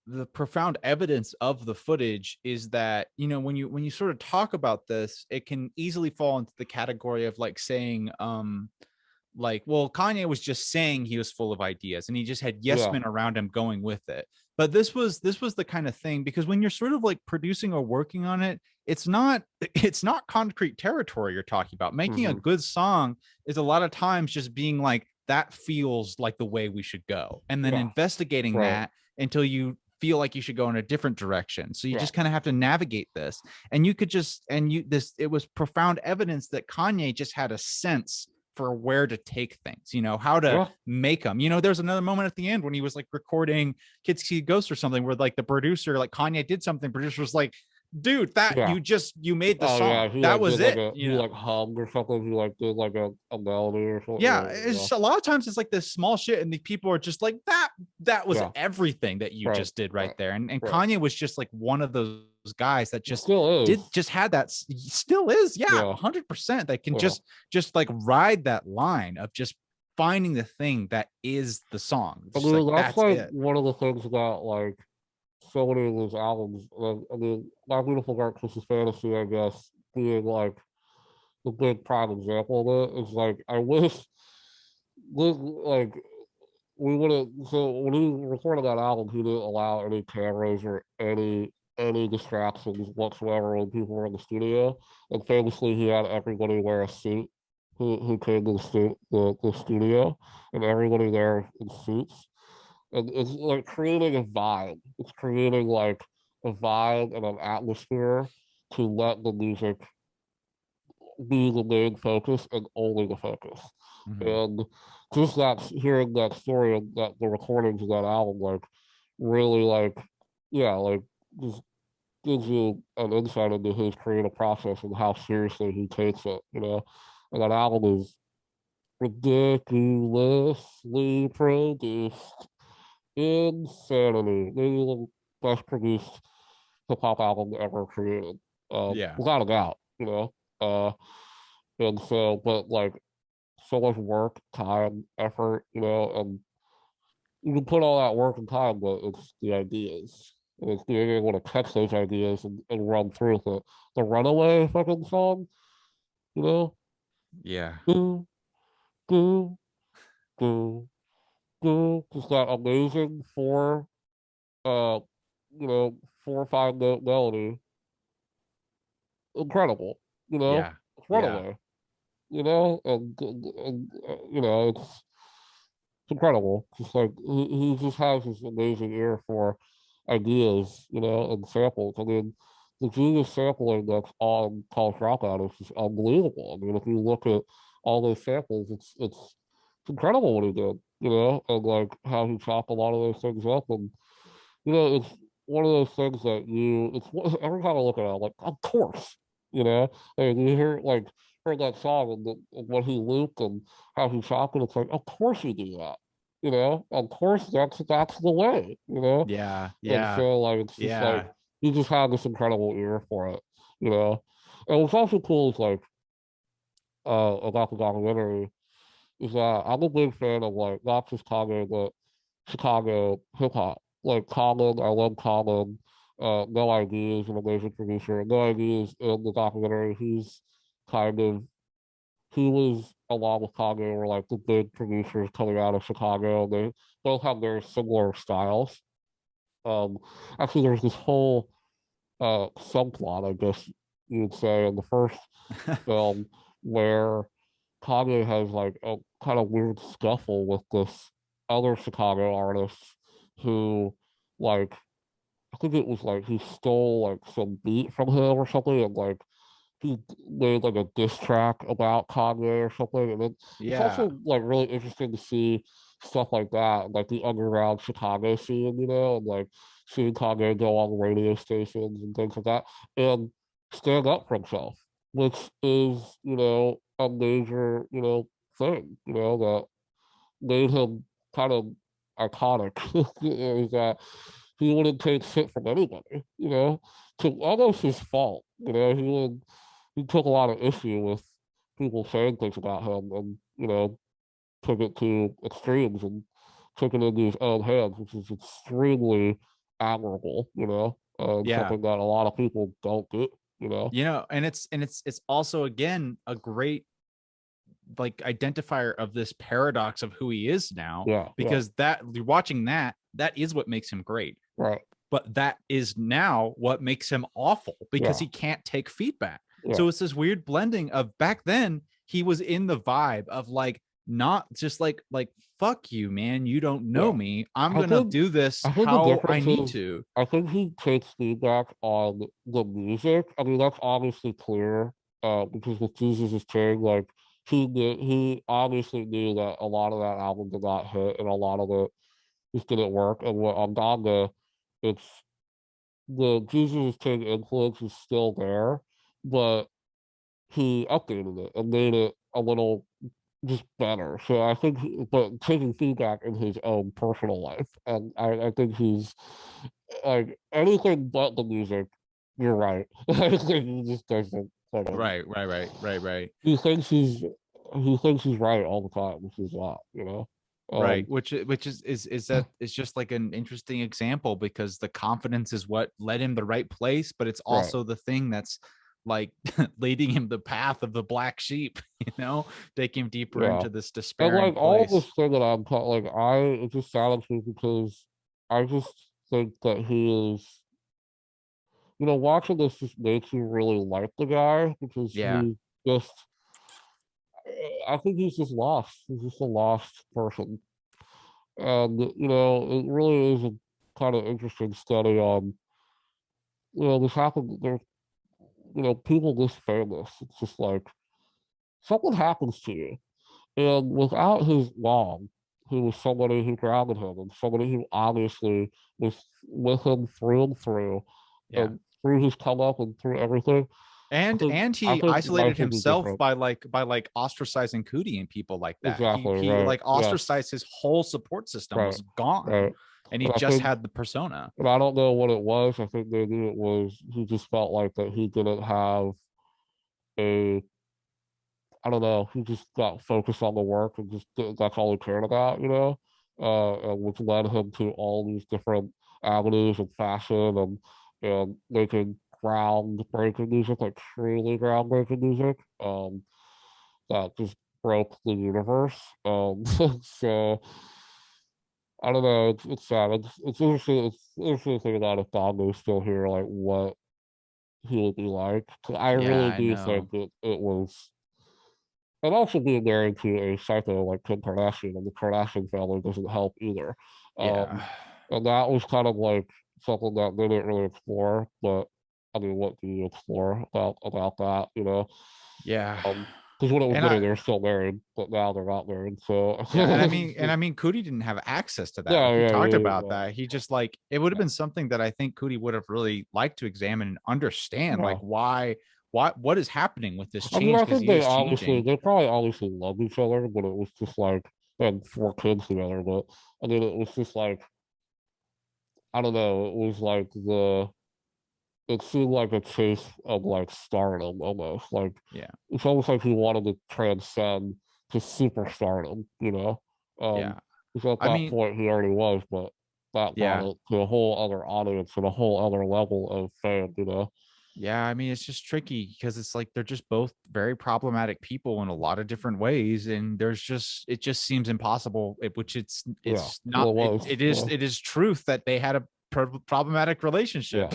the profound evidence of the footage is that, when you sort of talk about this, it can easily fall into the category of like saying, like, well, Kanye was just saying he was full of ideas and he just had yes Yeah, men around him going with it. But this was the kind of thing, because when you're sort of like producing or working on it, it's not concrete territory you're talking about. Making a hmm good song is a lot of times just being like, that feels like the way we should go, and then yeah, investigating right, that until you feel like you should go in a different direction. So you yeah, just kind of have to navigate this. And you could just and you this it was profound evidence that Kanye just had a sense for where to take things, how to yeah, make them. There's another moment at the end when he was like recording Kids See Ghosts or something, where like the producer, like Kanye did something, producer was like, dude, that yeah. you made the Oh yeah, song, he that like was did like it, a he like hummed or something. He like did like a melody or something. yeah. Yeah, It's a lot of times it's like this small shit, and the people are just like, that was Yeah. everything that you Right. just did right Right. there. And Right. Kanye was just like one of those guys that just Still is. had that, still is, yeah, Yeah. 100%, that can Yeah. just like ride that line of just finding the thing that is the song. It's I just mean, like, that's that's like it. one of the things about like so many of those albums. Like, I mean, My Beautiful Dark Twisted Fantasy, I guess, being like the big prime example of it is like I wish, like we would have. So when he recorded that album, he didn't allow any cameras or any distractions whatsoever when people were in the studio. And famously, he had everybody wear a suit who came to the studio, and everybody there in suits. And it's like creating a vibe. It's creating like a vibe and an atmosphere to let the music be the main focus and only the focus. Mhm. And just that hearing that story and that the recordings of that album, like really like yeah, like just gives you an insight into his creative process and how seriously he takes it, you know. And that album is ridiculously produced. Insanity. Maybe the best produced hip hop album ever created. Yeah. Without a doubt, you know. Uh and so but like so much work, time, effort, you know, and you can put all that work and time, but it's the ideas. And it's being able to catch those ideas and run through with it. The Runaway fucking song, you know? Yeah. Do, do, do, do. Just that amazing uh, you know, 4 or 5 note melody. Incredible, you know? Yeah. It's Yeah. Runaway, you know? And you know, it's incredible. Just like he just has this amazing ear for ideas, you know, and samples. I mean, the genius sampling that's on College Dropout is just unbelievable. I mean, if you look at all those samples, it's incredible what he did, you know, and like how he chopped a lot of those things up, and you know, it's one of those things that every time I look at it, I'm like, of course, you know, and you heard that song and what he looped and how he chopped it. It's like, of course you do that, you know, of course that's the way, you know, Yeah. and Yeah. so like it's just like Yeah. he just had this incredible ear for it, you know, and what's also cool is like about the documentary is that I'm a big fan of like not just Kanye but Chicago hip hop. Like Colin, I love Colin. No ID is an amazing producer. No ID is in the documentary. Kind of he was along with Kanye were like the big producers coming out of Chicago. They both have very similar styles. Um, Actually, there's this whole subplot, I guess you would say, in the first film where Kanye has like a kind of weird scuffle with this other Chicago artist who, like, I think it was like he stole like some beat from him or something, and like he made like a diss track about Kanye or something. And it's Yeah. also like really interesting to see stuff like that, like the underground Chicago scene, you know, and like seeing Kanye go on radio stations and things like that, and stand up for himself, which is, you know, a major, you know, thing, you know, that made him kind of iconic. Is that he wouldn't take shit from anybody, you know, to almost his fault. You know, he took a lot of issue with people saying things about him, and you know, took it to extremes and took it into his own hands, which is extremely admirable. You know, Yeah. something that a lot of people don't do. You know, You know, and it's also again a great like identifier of this paradox of who he is now, yeah, yeah, because that watching that is what makes him great, right, but that is now what makes him awful because yeah, he can't take feedback. yeah, So it's this weird blending of back then he was in the vibe of like not just like fuck you man, you don't know yeah. me, I'm I gonna think do this I think the how I difference need is to. I think he takes feedback on the music. I mean, that's obviously clear, because with Jesus is King, like he obviously knew that a lot of that album did not hit and a lot of it just didn't work. And with Andanga, it's the Jesus is King influence is still there, but he updated it and made it a little. just better. So I think, but taking feedback in his own personal life, and I think he's like anything but the music. You're right. I think he just doesn't kind of. Right. He thinks he's right all the time, which is not, you know. Right, which is that it's just like an interesting example because the confidence is what led him the right place, but it's right. also the thing that's like leading him the path of the black sheep, take him deeper Yeah. into this And despairing like all this place. thing that like it just saddens me because I just think that he is, watching this just makes you really like the guy because Yeah, just, I think he's just lost. He's just a lost person. And, it really is a kind of interesting study on, this happened, there, people this famous. It's just like something happens to you. And without his mom, who was somebody who grounded him and somebody who obviously was with him through and through, yeah. and through his come up and through everything, And I he think isolated life would be himself different. by ostracizing Cootie and people like that. He Exactly, he right. like Yeah, ostracized his whole support system right, was gone, right. and he And I just think, had the persona. and I don't know what it was. I think maybe it was he just felt like that he didn't have a, I don't know, he just got focused on the work and just that's all he cared about, and which led him to all these different avenues of fashion and making groundbreaking music, like truly groundbreaking music, that just broke the universe. So I don't know, it's sad. It's interesting. It's interesting to think about if Don was still here, like what he would be like. 'Cause I Yeah, really I do know. think it was. And also being married to a psycho like Kim Kardashian and the Kardashian family doesn't help either. Yeah. And that was kind of like something that they didn't really explore. But I mean, what do you explore about that? Yeah. Because when it was And made, I they were still married, but now they're not married. So Yeah, and just, I mean Cootie didn't have access to that. yeah, Like he yeah, talked yeah, about yeah, that. He just like it would have been something that I think Cootie would have really liked to examine and understand like yeah. why what is happening with this I mean, change I because think he is changing. they probably obviously love each other, but it was just like they had 4 kids together. But I mean, it was just like I don't know. It was like it seemed like a chase of like stardom almost. Like Yeah. it's almost like he wanted to transcend to superstardom, Yeah. because at I that mean, point he already was, but that brought yeah. it to a whole other audience and a whole other level of fame. Yeah, I mean, it's just tricky because it's like they're just both very problematic people in a lot of different ways, and it just seems impossible. Which Yeah, it's well, not it was, it is truth that they had a problematic yeah, relationship.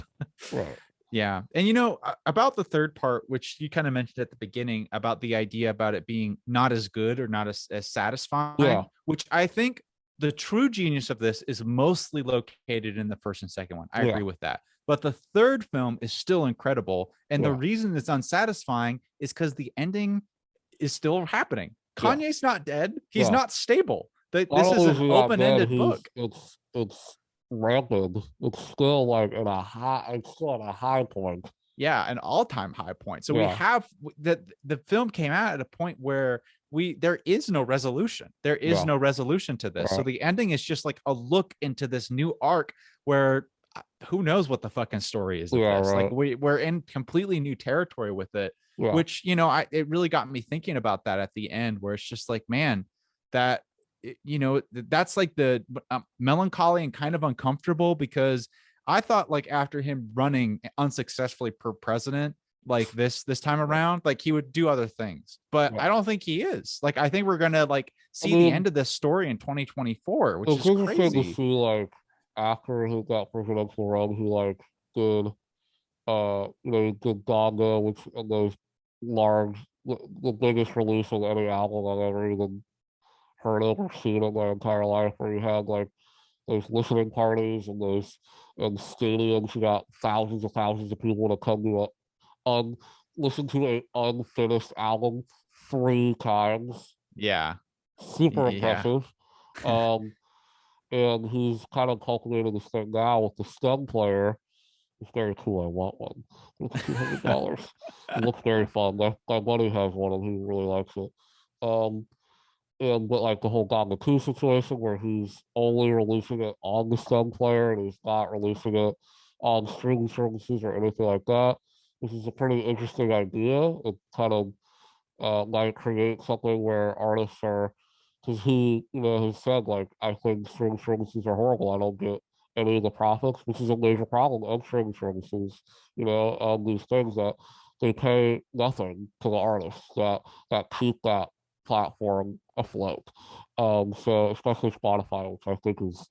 right, Yeah, and about the third part, which you kind of mentioned at the beginning about the idea about it being not as good or not as yeah, satisfying, which I think the true genius of this is mostly located in the first and second one. I yeah, agree with that. But the third film is still incredible. And the yeah, reason it's unsatisfying is because the ending is still happening. yeah, Kanye's not dead. He's yeah. not stable. Not This is only is an he not dead, open-ended he's book. it's rampant. It's still like in a high. It's still at a high point. Yeah, an all-time high point. So we Yeah, have the film came out at a point where there is no resolution. There is yeah, no resolution to this. So right, the ending is just like a look into this new arc where who knows what the fucking story is of yeah, this. Like right, we're in completely new territory with it, yeah. which it really got me thinking about that at the end where it's just like, man, that that's like the melancholy and kind of uncomfortable because I thought like after him running unsuccessfully per president like this time around, like he would do other things. But Yeah. I don't think he is. Like I think we're gonna like I see the mean, end of this story in 2024, which it's is interesting to crazy. see like after he got presidential run, he like did he did Donda, which and those large the biggest release of any album I've ever even heard of or seen in my entire life, where you had like those listening parties and those and stadiums. You got thousands of people to come to listen to a unfinished album 3 times. Yeah. Super Yeah. impressive. Um, and he's kind of cultivating this thing now with the stem player. It's very cool. I want one. It's $200. It looks very fun. My buddy has one and he really likes it. Um, and but like the whole Goggle 2 situation where he's only releasing it on the stem player and he's not releasing it on streaming services or anything like that, which is a pretty interesting idea. It kind of might create something where artists are, because he, has said, like, I think streaming services are horrible. I don't get any of the profits, which is a major problem of streaming services, on these things that they pay nothing to the artists that keep that platform afloat. So especially Spotify, which I think is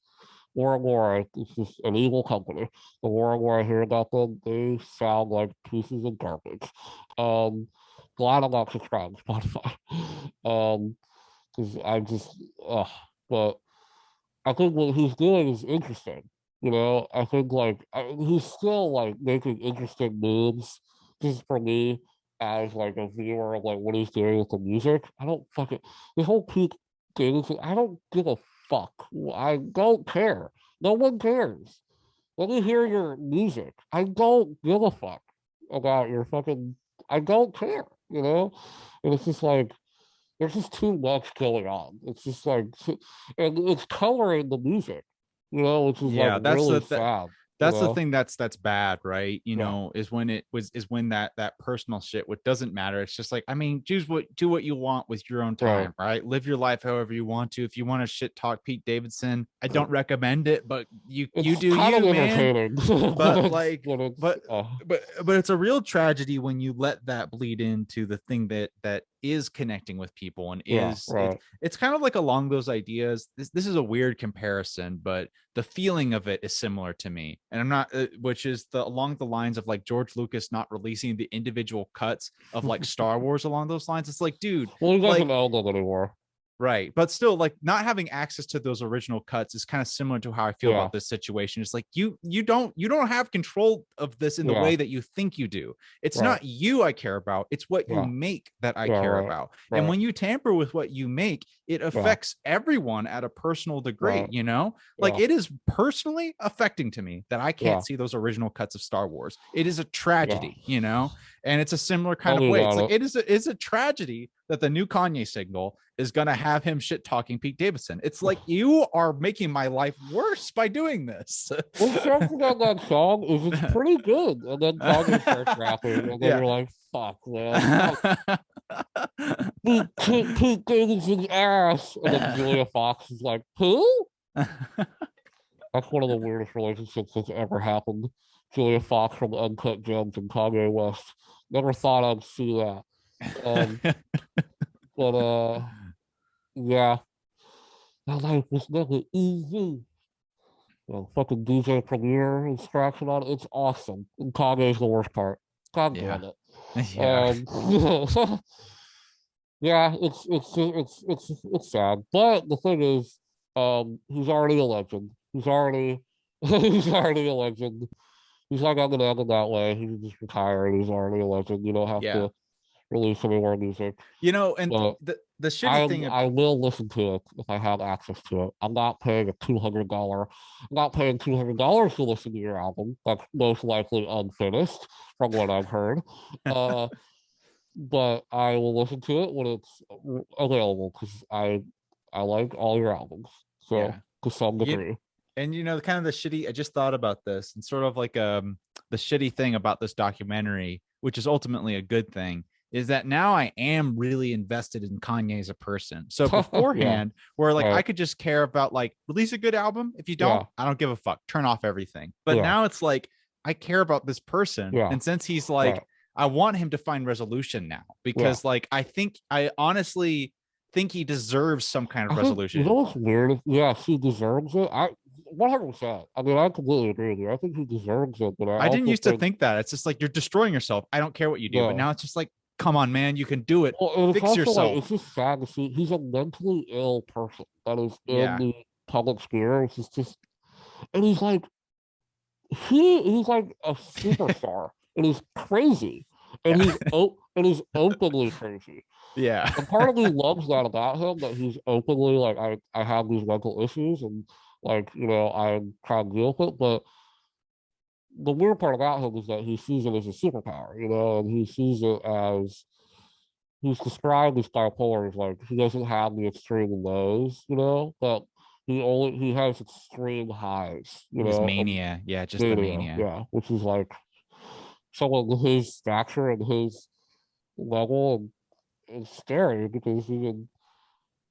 more and more, it's just an evil company. The more and more I hear about them, they sound like pieces of garbage. Um, Glad I'm not subscribed to Spotify. Because I just, but I think what he's doing is interesting. I think he's still like making interesting moves. Just for me, as like a viewer of like what he's doing with the music, I don't fucking this whole peak thing. I don't give a fuck. I don't care. No one cares. Let me hear your music. I don't give a fuck about your fucking. I don't care. And it's just like there's just too much going on. It's just like, and it's coloring the music, which is like Yeah, really sad. that's the thing that's bad, right? Yeah, Is when that personal shit, what doesn't matter. It's just like, I mean, do what you want with your own right. time, right? Live your life however you want to. If you want to shit talk Pete Davidson, I don't recommend it, but you It's do kind of you, man. entertaining, But like, but it's but but it's a real tragedy when you let that bleed into the thing that is connecting with people and yeah, is right. it's kind of like along those ideas. This is a weird comparison, but the feeling of it is similar to me, and I'm not which is along the lines of like George Lucas not releasing the individual cuts of like Star Wars along those lines. It's like, dude, Well, he doesn't like, own them anymore. right. But still, like, not having access to those original cuts is kind of similar to how I feel Yeah, about this situation. It's like you don't have control of this in the yeah, way that you think you do. It's right. not you I care about. It's what you Yeah, make that I yeah, care right, about. And right. when you tamper with what you make, it Yeah, affects everyone at a personal degree, right. Like, Yeah, it is personally affecting to me that I can't yeah, see those original cuts of Star Wars. It is a yeah. tragedy. And it's a similar kind Tell of me way. It's about like it. it's a tragedy that the new Kanye signal is going to have him shit talking Pete Davidson. It's like, you are making my life worse by doing this. What's something about that song is it's pretty good, and then Kanye starts rapping, and then Yeah. you're like, "Fuck, man, fuck." Pete Davidson's ass, and then Julia Fox is like, "Who?" That's one of the weirdest relationships that's ever happened. Julia Fox from Uncut Gems and Kanye West. Never thought I'd see that. Um, but yeah, my life was never easy. Fucking DJ Premier and scratching on it. It's awesome. And Kanye's the worst part. God Yeah. damn it. Yeah. Yeah, it's sad. But the thing is, he's already a legend. He's already he's already a legend. He's not gonna end in that way. He can just retire and he's already a legend. You don't have Yeah. to release any more music. And But the shitty I thing. I will listen to it if I have access to it. I'm not paying $200. I'm not paying $200 to listen to your album. That's most likely unfinished, from what I've heard. Uh, but I will listen to it when it's available because I like all your albums. So Yeah. to some You degree, and kind of the shitty, I just thought about this, and sort of like the shitty thing about this documentary, which is ultimately a good thing, is that now I am really invested in Kanye as a person. So yeah, beforehand, where like I right, could just care about like, release a good album. If you don't, yeah, I don't give a fuck. Turn off everything. But yeah, now it's like, I care about this person. yeah, And since he's right, like, I want him to find resolution now, yeah. because like I honestly think he deserves some kind of I think you know resolution. what's weird. Yeah, she deserves it. 100%. I mean, I completely agree with you. I think he deserves it, but I I didn't also used to think think that. It's just like, you're destroying yourself. I don't care what you do. But no. now it's just like, come on, man, you can do it. Well, and it's Fix also like yourself. it's just sad to see he's a mentally ill person that is in Yeah. the public sphere. It's just and he's like a superstar and he's crazy and Yeah. he's openly crazy. Yeah. And part of me loves that about him that he's openly like I have these mental issues and like I'm trying to deal with it, but the weird part about him is that he sees it as a superpower, and he sees it as who's described as bipolar is like he doesn't have the extreme lows, but he has extreme highs, His mania, yeah, just the mania, mania. yeah, which is like someone with his stature and his level, and it's scary because he can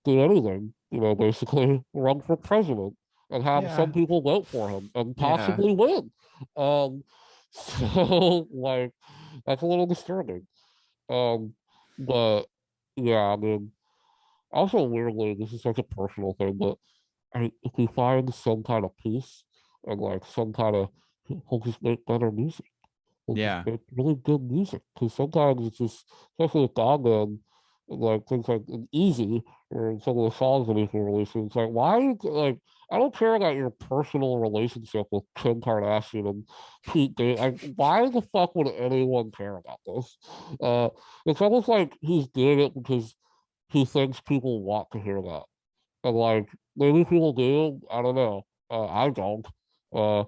do anything, basically run for president and have Yeah, some people vote for him and yeah, possibly win. Um, so like that's a little disturbing. Um, but yeah, I mean, also weirdly, this is such a personal thing, but if we find some kind of peace and like some kind of, he'll just make better music. He'll just yeah, make really good music. Because sometimes it's just, especially with Gaga and like things like Easy or some of the songs that he's been releasing, it's like, why like, I don't care about your personal relationship with Kim Kardashian and Pete Davidson. Like, why the fuck would anyone care about this? Uh, it's almost like he's doing it because he thinks people want to hear that. And like maybe people do, I don't know. I don't. Uh,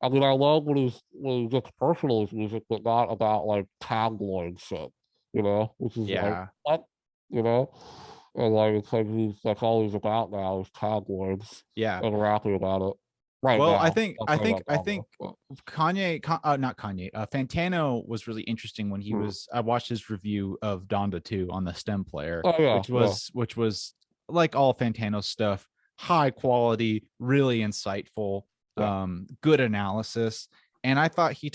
I mean, I love when he gets personal with music, but not about like tabloid shit, which is like yeah. what, you know, and like it's like that's all he's about now is tabloids Yeah. and rapping about it right Well, I now. think I'm I talking think about I Gaga, think but, not Kanye, Fantano was really interesting when he mm. was. I watched his review of Donda 2 on the stem player, Oh yeah, yeah, which was like all Fantano stuff, high quality, really insightful, yeah, good analysis. And I thought he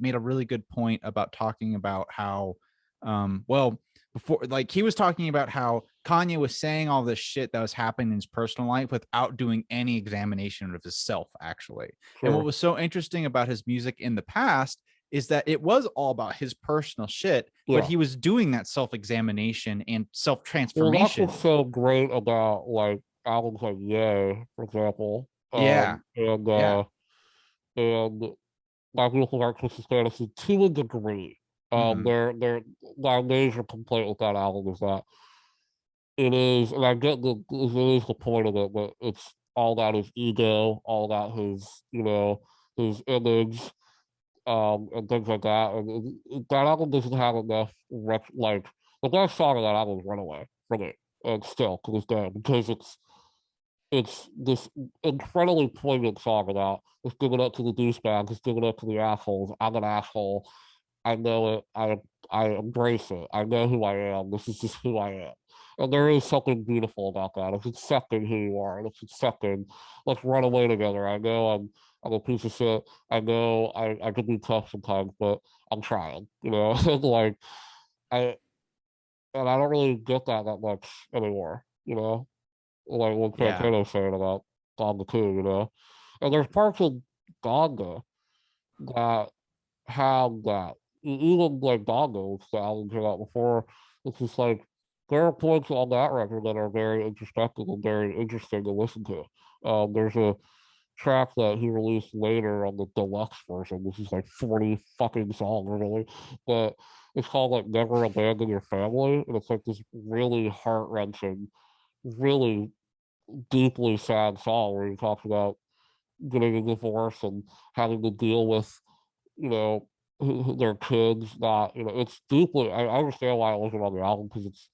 made a really good point about talking about how, well, before, like, he was talking about how Kanye was saying all this shit that was happening in his personal life without doing any examination of himself, actually. And what sure. was so interesting about his music in the past is that it was all about his personal shit, but Yeah. he was doing that self-examination and Well, that's what's self-transformation. so great about like albums like Yay, for example. Yeah. And Yeah. and My Beautiful Dark Twisted Fantasy to a degree. Mm-hmm. My major complaint with that album is that it is, and I get it is the point of it, but it's all about his ego, all about his image, and things like that. And that album doesn't have enough like the best song of that album is Runaway for me, and still to this day because it's this incredibly poignant song about just giving up to the douchebags, just giving up to the assholes. I'm an asshole. I know it. I embrace it. I know who I am. This is just who I am. And there is something beautiful about that. It's accepting who you are. And it's accepting, let's run away together. I know I'm a piece of shit. I know I can be tough sometimes, but I'm trying, like I and I don't really get that much anymore, like what Yeah. Fantano's saying about Ganga too, And there's parts of Ganga that have that. Even like Ganga, which the album came out before, it's just like there are points on that record that are very introspective and very interesting to listen to. There's a track that he released later on the deluxe version, which is like 40 fucking songs, really. But it's called like Never Abandon Your Family. And it's like this really heart wrenching, really deeply sad song where he talks about getting a divorce and having to deal with, you know, their kids. Not, it's deeply. I understand why it wasn't on the album because it's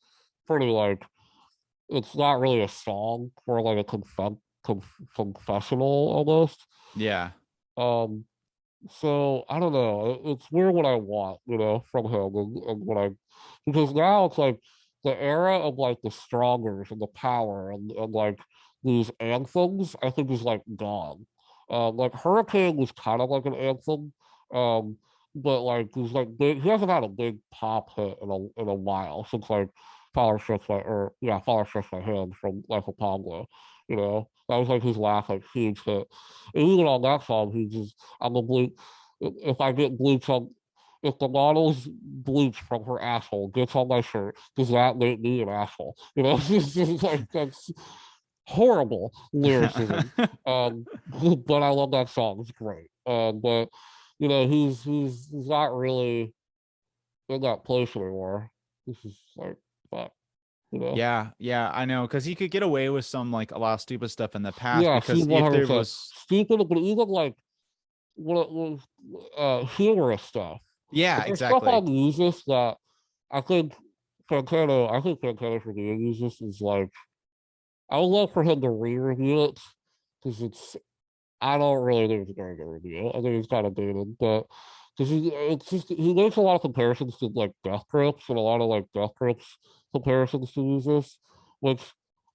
pretty like it's not really a song for like a confessional almost. Yeah. Um, so I don't know. It's weird what I want, from him, and what I because now it's like the era of like the strongers and the power and like these anthems. I think is like gone. Like Hurricane was kind of like an anthem, um, but like he's like he hasn't had a big pop hit in a while since like Father Stretch My Hand from Life of Pablo. That was like his last like huge hit. And even on that song, he just I'm a blue. If I get bleach on, if the model's bleach from her asshole gets on my shirt, does that make me an asshole? It's just like that's horrible lyricism. But I love that song. It's great. But he's not really in that place anymore. This is like fuck. Yeah, yeah, I know, because he could get away with some, like, a lot of stupid stuff in the past, Yeah, because she's if there 100% was, stupid, but even like what it was humorous stuff. yeah, There's stuff on exactly. music that I think Santana, I think Santana for the Ages is like, I would love for him to re-review it because I don't really think it's a very good review. I think it's kind of dated, but because he makes a lot of comparisons to like Death Grips and a lot of like Death Grips comparisons to Jesus, which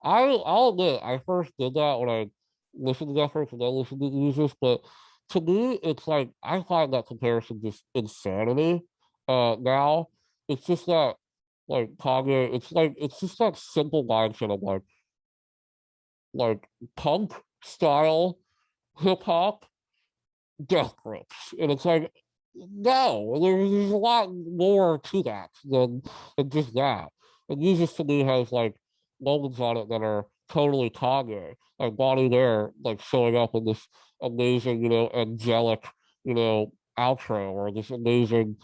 I'll admit I first did that when I listened to Death Grips and then listened to Jesus, but to me it's like I find that comparison just insanity. Now it's just that like Kanye, it's just that simple mindset of like punk style hip hop death grips. And it's like, no, there's a lot more to that than just that. And Jesus to me has like moments on it that are totally Kanye. Like Bonnie there, like showing up in this amazing, angelic, outro or this amazing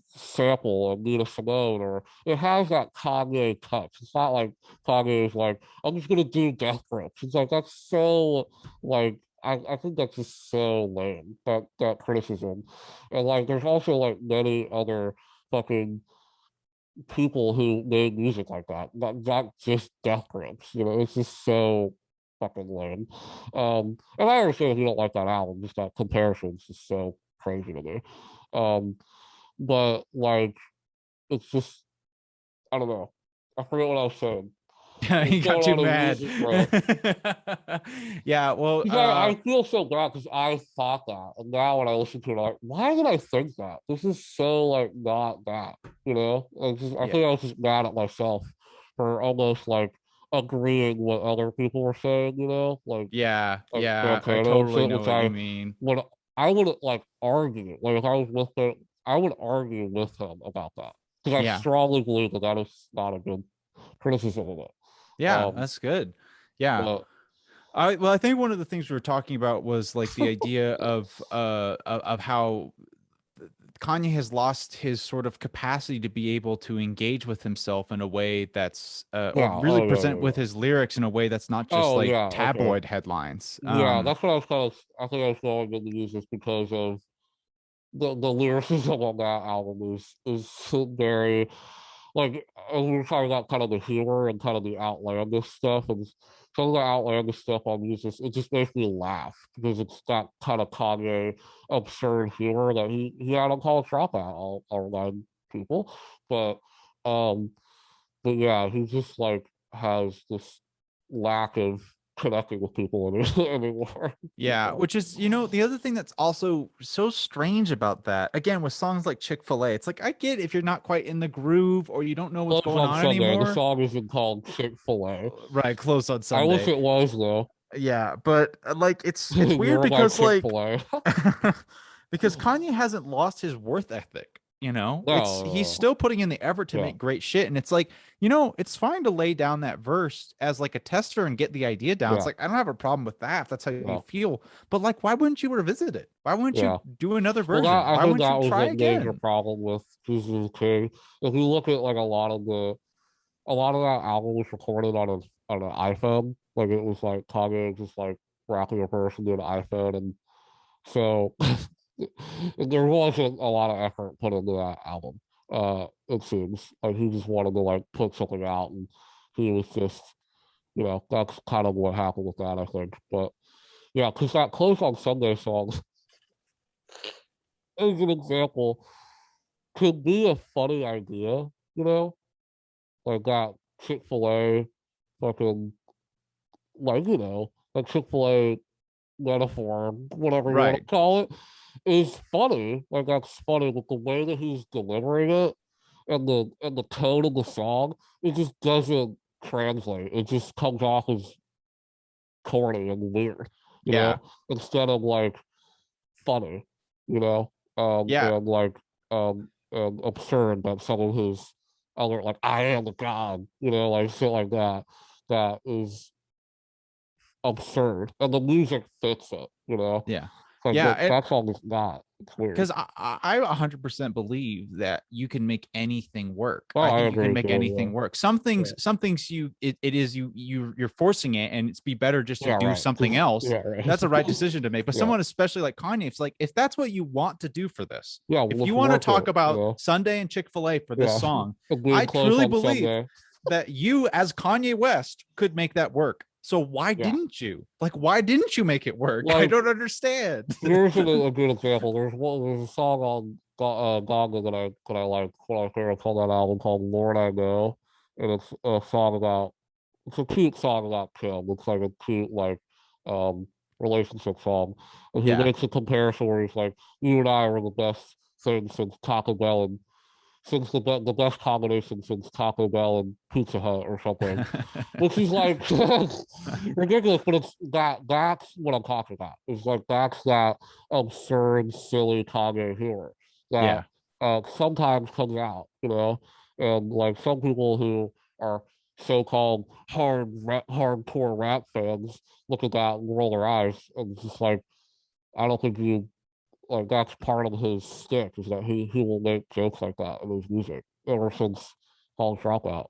sample of Nina Simone, or it has that Kanye touch. It's not like Kanye is like, I'm just gonna do death grips. It's like that's so like I think that's just so lame, that criticism. And like there's also like many other fucking people who made music like that, not just death grips. It's just so fucking lame. And I understand if you don't like that album, just that comparison is just so crazy to me. Um, but like it's just I don't know. I forget what I was saying. What's He got going too on in mad. music, bro? Yeah, well, Because I feel so bad because I thought that, and now when I listen to it, I'm like, why did I think that? This is so like not that, I yeah, think I was just mad at myself for almost like agreeing what other people were saying, like yeah, I Santana and totally shit, know which what you mean. I would like argue, like if I was with him, I would argue with him about that because I Yeah, strongly believe that that is not a good criticism of it. yeah, Um, that's good. Yeah. but I think one of the things we were talking about was like the idea of how Kanye has lost his sort of capacity to be able to engage with himself in a way that's or yeah, really oh yeah, present yeah, with yeah. his lyrics in a way that's not just Oh like yeah, okay. tabloid headlines. Yeah, that's what I was kind of. I think I was going to use this because of the lyricism on that album is very like we were talking about kind of the humor and kind of the outlandish stuff, and some of the outlandish stuff on music it just makes me laugh because it's that kind of Kanye absurd humor that he had on College Dropout. I'll remind people, but um, but yeah, he just like has this lack of connecting with people anymore. Yeah, which is, the other thing that's also so strange about that, again, with songs like Chick-fil-A, it's like I get if you're not quite in the groove or you don't know what's Close going on on Sunday. The anymore. song isn't called Chick-fil-A. Right, close on I wish Sunday. it was though. Yeah, but like it's weird You're my because like Chick-fil-A. because Kanye hasn't lost his worth ethic, It's he's No, still putting in the effort to yeah, make great shit, and it's like, it's fine to lay down that verse as like a tester and get the idea down. It's yeah, like I don't have a problem with that if that's how you yeah, feel. But like why wouldn't you revisit it? Why wouldn't you yeah. do another Well, version? I Why think wouldn't that you was try a major again? problem with Jesus King. If you look at like a lot of that album was recorded on an iPhone. Like it was like Kanye just like rapping a person to an iPhone, and so there wasn't a lot of effort put into that album. It seems like he just wanted to like put something out, and he was just, that's kind of what happened with that, I think. But yeah, because that Close on Sunday song, as an example, could be a funny idea, like that Chick Fil A, fucking like like Chick Fil A metaphor, whatever you want Right. to call it, is funny. Like that's funny, but the way that he's delivering it and the tone of the song, it just doesn't translate. It just comes off as corny and weird, Yeah. instead of like funny, Yeah. and absurd that someone who's other like I am the god, like shit like that, that is absurd, and the music fits it. Yeah. Like Yeah, and that song is not. It's weird. because I 100% believe that you can make anything work. Oh, I I think you agree can with make anything you. work. Yeah, Some things it is you're forcing it, and it's be better just to yeah, do right. something else. Yeah, right. That's the right decision to make. But Yeah, someone especially like Kanye, it's like if that's what you want to do for this, yeah. if you Let's want to work talk it. You about know. Sunday and Chick-fil-A for this Yeah, song, being I close truly on believe Sunday. that you as Kanye West could make that work. So why Yeah, didn't you? Like, why didn't you make it work? I like don't understand. here's a good example. There's a song on Gaga that I like when I hear it on that album called "Lord I Know," and it's a song about it's a cute song about Kim. It's like a cute um relationship song, and he Yeah. makes a comparison where he's like, "You and I were the best thing since Taco Bell and since the best combination since Taco Bell and Pizza Hut or something," which is like ridiculous. But that's what I'm talking about. It's like that's that absurd, silly Kanye humor that Yeah. sometimes comes out, and like some people who are so-called hardcore rap fans look at that and roll their eyes, and it's just like I don't think you like that's part of his stick is that he will make jokes like that in his music ever since College Dropout,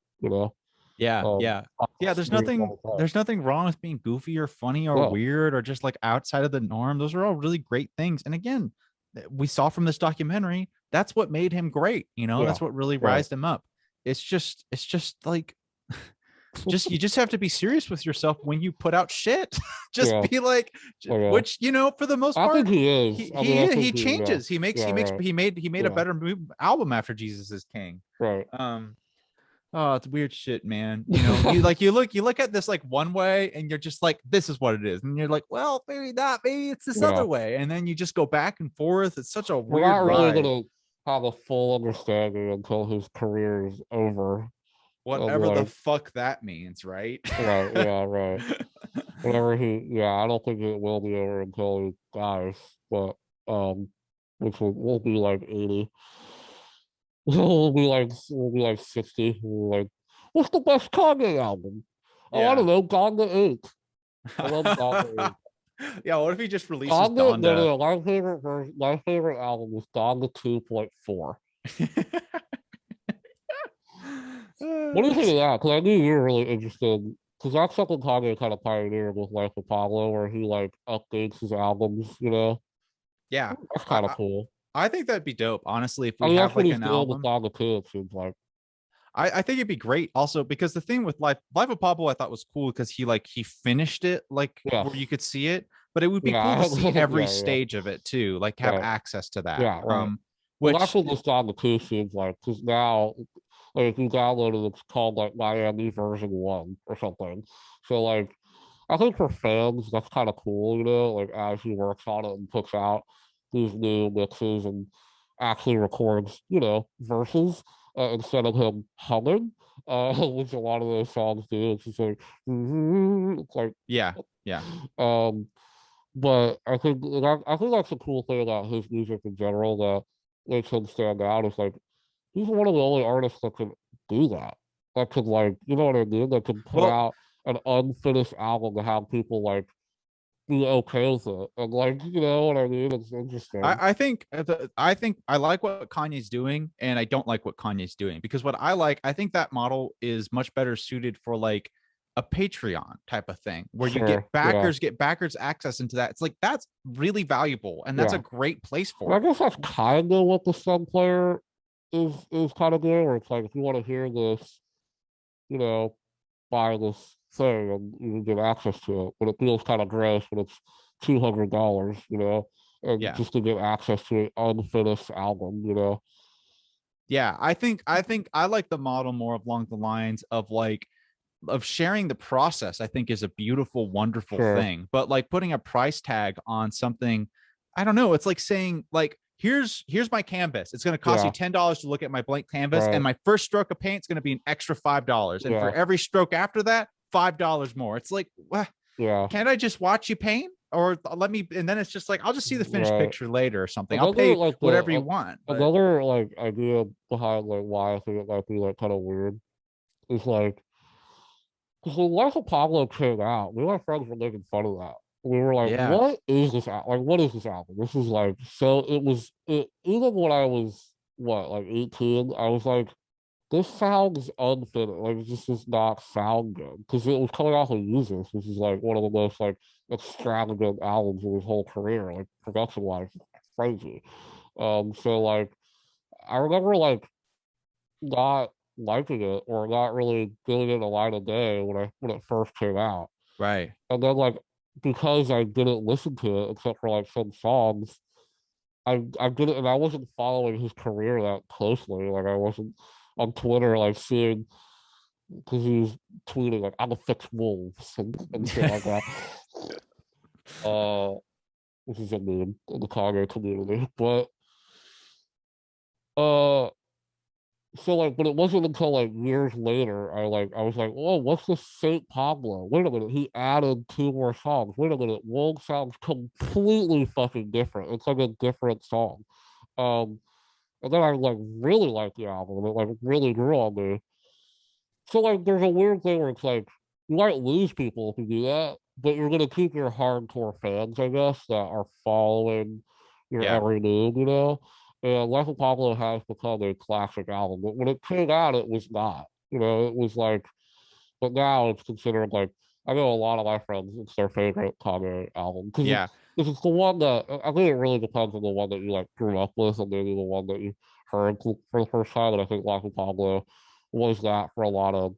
Yeah, um, yeah. Yeah, all the time. there's nothing wrong with being goofy or funny or No, weird or just like outside of the norm. Those are all really great things. And again, we saw from this documentary, that's what made him great, yeah, That's what really right. rised him up. It's just like just you just have to be serious with yourself when you put out shit. Just Yeah, be like yeah. which, for the most I think part, he is. I mean, I think he yeah, changes. yeah, right, He made a yeah, better album after Jesus is King. right. Um Oh, it's weird shit, man. You look at this like one way and you're just like, this is what it is. And you're like, well, maybe not, maybe it's this Yeah, other way. And then you just go back and forth. It's such a we're weird not really ride. gonna have a full understanding until his career is over. And Whatever the like, fuck that means, right? right, yeah, right. Whenever yeah, I don't think it will be over until he dies, but um, which will be like 80. We'll be like 60. We'll be like, what's the best Kanye album? Oh, I don't Yeah. know, Gone 8. I love Gone 8. Yeah, what if he just releases Gone no, no, Donda? no. My favorite album is Gone 2.4. What do you think of that? Because I knew you were really interested. Because that's something Kanye kind of pioneered with Life of Pablo, where he like updates his albums. Yeah. That's I, kind of I cool. I think that'd be dope. Honestly, if I we mean, have that's what like he's an doing with album, Gone 2, it seems like. I think it'd be great also because the thing with Life of Pablo I thought was cool because he finished it like Yes. where you could see it, but it would be cool to Yeah. see every Yeah, yeah. stage of it too, like have Right. access to that. Yeah, right. Well, that's Which what this Gone 2 seems like. Because now, like, if you download it, it's called like Miami version 1 or something. So, like, I think for fans, that's kind of cool, like as he works on it and puts out these new mixes and actually records, verses instead of him humming, which a lot of those songs do. It's just like, it's like, yeah, yeah. um, but I think that's a cool thing about his music in general that makes him stand out. Is like he's one of the only artists that can do that. That could like, you know what I mean? That can put Well, out an unfinished album to have people like be okay with it, and like, you know what I mean? It's interesting. I think I like what Kanye's doing, and I don't like what Kanye's doing because what I think that model is much better suited for like a Patreon type of thing where you Sure. Yeah. get backers access into that. It's like that's really valuable and that's a Yeah. great place And for I it. guess that's kind of what the Sun player is kind of doing, where it's like if you want to hear this, you know, buy this thing and you can get access to it. But it feels kind of gross when it's $200, and Yeah. just to get access to an unfinished album. Yeah, I think I like the model more along the lines of like of sharing the process. I think is a beautiful, wonderful Sure. thing. But like putting a price tag on something, I don't know. It's like saying like here's my canvas. It's going to cost you Yeah. $10 to look at my blank canvas, and Right. my first stroke of paint is going to be an extra $5, and for Yeah. every stroke after that, $5 more. It's like, what? Yeah. Can't I just watch you paint? Or let me, and then it's just like I'll just see the finished Right. picture later or something. I'll Another pay like whatever you want. But another like idea behind like why I think it might be like kind of weird is like because when Life of Pablo came out, me and my friends were making fun of that. We were like, Yeah. what is this like what is this album? This is like so even when I was what, like 18, I was like, this sounds unfinished. Like it just does not sound good. Because it was coming off of Users, which is like one of the most like extravagant albums of his whole career, like production wise, crazy. So like I remember like not liking it or not really giving it a light of day when it first came out. Right. And then like because I didn't listen to it except for like some songs, I didn't, and I wasn't following his career that closely. Like I wasn't on Twitter like seeing because he was tweeting like I'm a fix wolves and shit like that. Uh, which is a meme in the Kanye community, but uh so like, but it wasn't until like years later I was like, oh, what's this Saint Pablo? Wait a minute, he added two more songs. Wait a minute, one sounds completely fucking different. It's like a different song. Um, and then I like really liked the album. And it like really grew on me. So like, there's a weird thing where it's like you might lose people if you do that, but you're gonna keep your hardcore fans, I guess, that are following your Yeah. every move, you know. And Life of Pablo has become a classic album, but when it came out, it was not. You know, it was like, but now it's considered like I know a lot of my friends, it's their favorite Kanye album Yeah. because it's the one that I think it really depends on the one that you like grew up with and maybe the one that you heard for the first time. And I think Life of Pablo was that for a lot of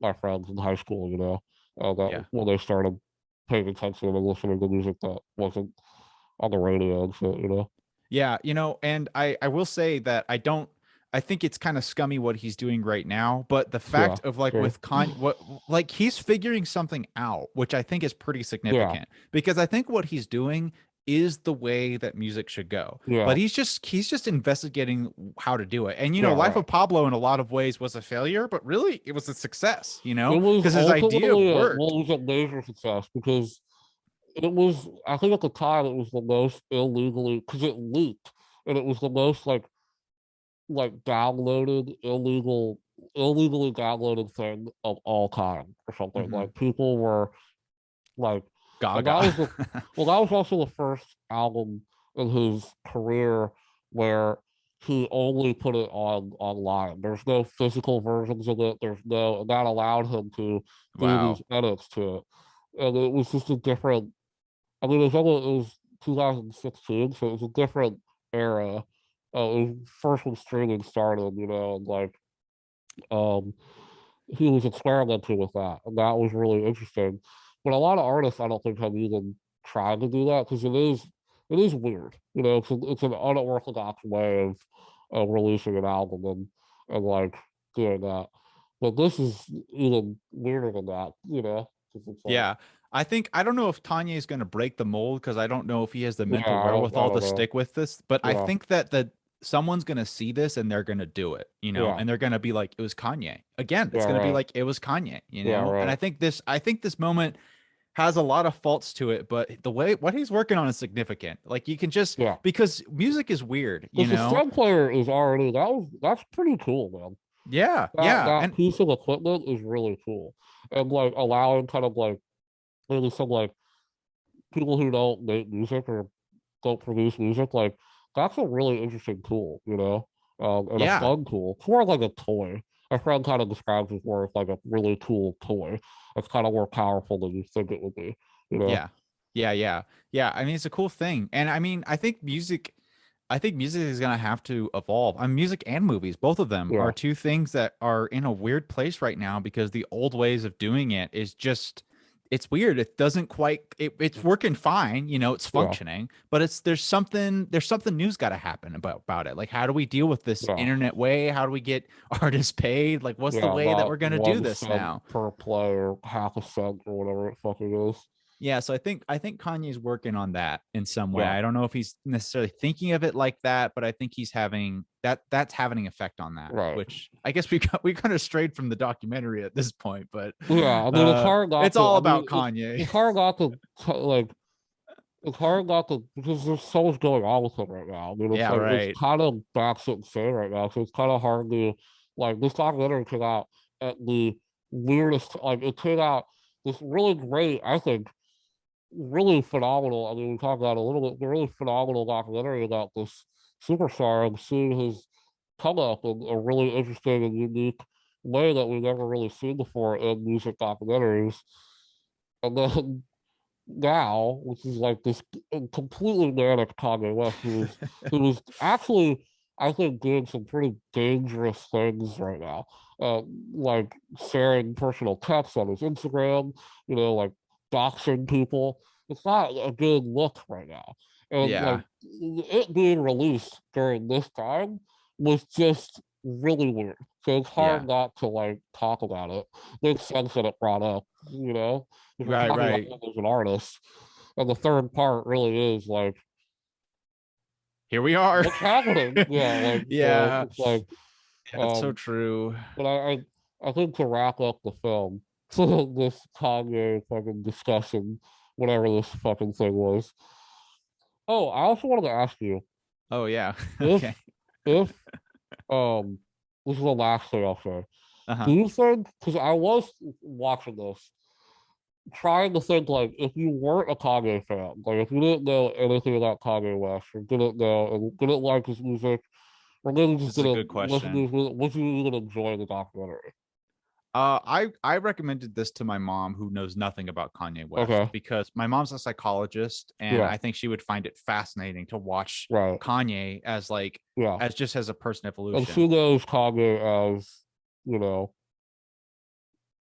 my friends in high school, you know, that Yeah. when they started paying attention and listening to music that wasn't on the radio and shit, you know. Yeah, and I will say that I think it's kind of scummy what he's doing right now, but the Yeah, fact of like sure. with Kanye, what like he's figuring something out, which I think is pretty Yeah, significant because I think what he's doing is the way that music should go. yeah, But he's just investigating how to do it. And yeah, Life right. of Pablo in a lot of ways was a failure, but really it was a success, It was because his idea ultimately worked. it was a major success because it was, I think at the time it was the most illegally, because it leaked, and it was the most like downloaded illegally downloaded thing of all time or something. Hmm. Like people were like, and that Gaga. was the well, that was also the first album in his career where he only put it on online. There's no physical versions of it. There's no that allowed him to do these Wow. edits to it, and it was just a different. I mean, it was 2016, so it was a different era. It was first when streaming started, you know, and like um, he was experimenting with that, and that was really interesting. But a lot of artists, I don't think, have even tried to do that because it is weird. You know, it's an unorthodox way of releasing an album and like doing that. But this is even weirder than that. You know, 'cause it's like, Yeah. I don't know if Kanye is going to break the mold because I don't know if he has the yeah, mental I wherewithal don't to know. stick with this, but I Yeah, think that someone's going to see this and they're going to do it, yeah, and they're going to be like, it was Kanye. Again, yeah, it's going to be right. like, it was Kanye, Yeah, And right. I think this moment has a lot of faults to it, but the way what he's working on is significant. Like you can just Yeah, because music is weird, because the stem player is already that's pretty cool, man. Yeah, That yeah. that And piece of equipment is really cool, and like allowing kind of like maybe some like people who don't make music or don't produce music, like that's a really interesting tool, you know, and a yeah, fun tool. It's more like a toy. My friend kind of describes it more as like a really cool toy. It's kind of more powerful than you think it would be, you know. yeah. Yeah, yeah. Yeah, I mean it's a cool thing. And I mean, I think music is gonna have to evolve. I mean, music and movies, both of them are Yeah, two things that are in a weird place right now because the old ways of doing it is just it's weird. It doesn't quite it's working fine, it's yeah, functioning, but there's something new's got to happen about it. Like how do we deal with this yeah. internet way? How do we get artists paid? Like what's the Yeah, way that not we're gonna do one this cent now? per play or half a cent or whatever it fucking is. Yeah, so I think Kanye's working on that in some way. Yeah, I don't know if he's necessarily thinking of it like that, but I think he's having that's having an effect on that, right. which I guess we kind of strayed from the documentary at this point, but Yeah, I mean, it's hard not it's to. all I about mean, Kanye. it's hard not to like. It's hard not to because there's so much going on with him right now. I mean, it's Yeah, like it's right. kind of batshit insane right now. So it's kind of hard to like this documentary came out at the weirdest. Like it came out this really great. I think really phenomenal. I mean, we talked about it a little bit. The really phenomenal documentary about this superstar and seeing his come up in a really interesting and unique way that we've never really seen before in music documentaries. And then now, which is like this completely manic Kanye West, who was actually, I think, doing some pretty dangerous things right now, uh, like sharing personal texts on his Instagram, like doxing people. It's not a good look right now, and like Yeah. it being released during this time was just really weird. So it's Yeah. hard not to like talk about it. Makes sense that it brought up, if we're Right. talking about Right. him as an artist. And the third part really is like, Here we are. what's happening? Yeah, like so Yeah. it's like, Yeah, it's so um, true. but I think to wrap up the film, so this Kanye fucking discussion, whatever this fucking thing was. Oh, I also wanted to ask you Oh yeah. if Okay. if um this is the last thing I'll say. Do Uh-huh. you think? Because I was watching this, trying to think like if you weren't a Kanye fan, like if you didn't know anything about Kanye West or didn't know and didn't like his music, or maybe just This is a didn't good listen to question. his music, would you even enjoy the documentary? I recommended this to my mom, who knows nothing about Kanye West, Okay. because my mom's a psychologist, and Yeah. I think she would find it fascinating to watch Right. Kanye as like Yeah. as just as a person And evolution. she knows Kanye as, you know,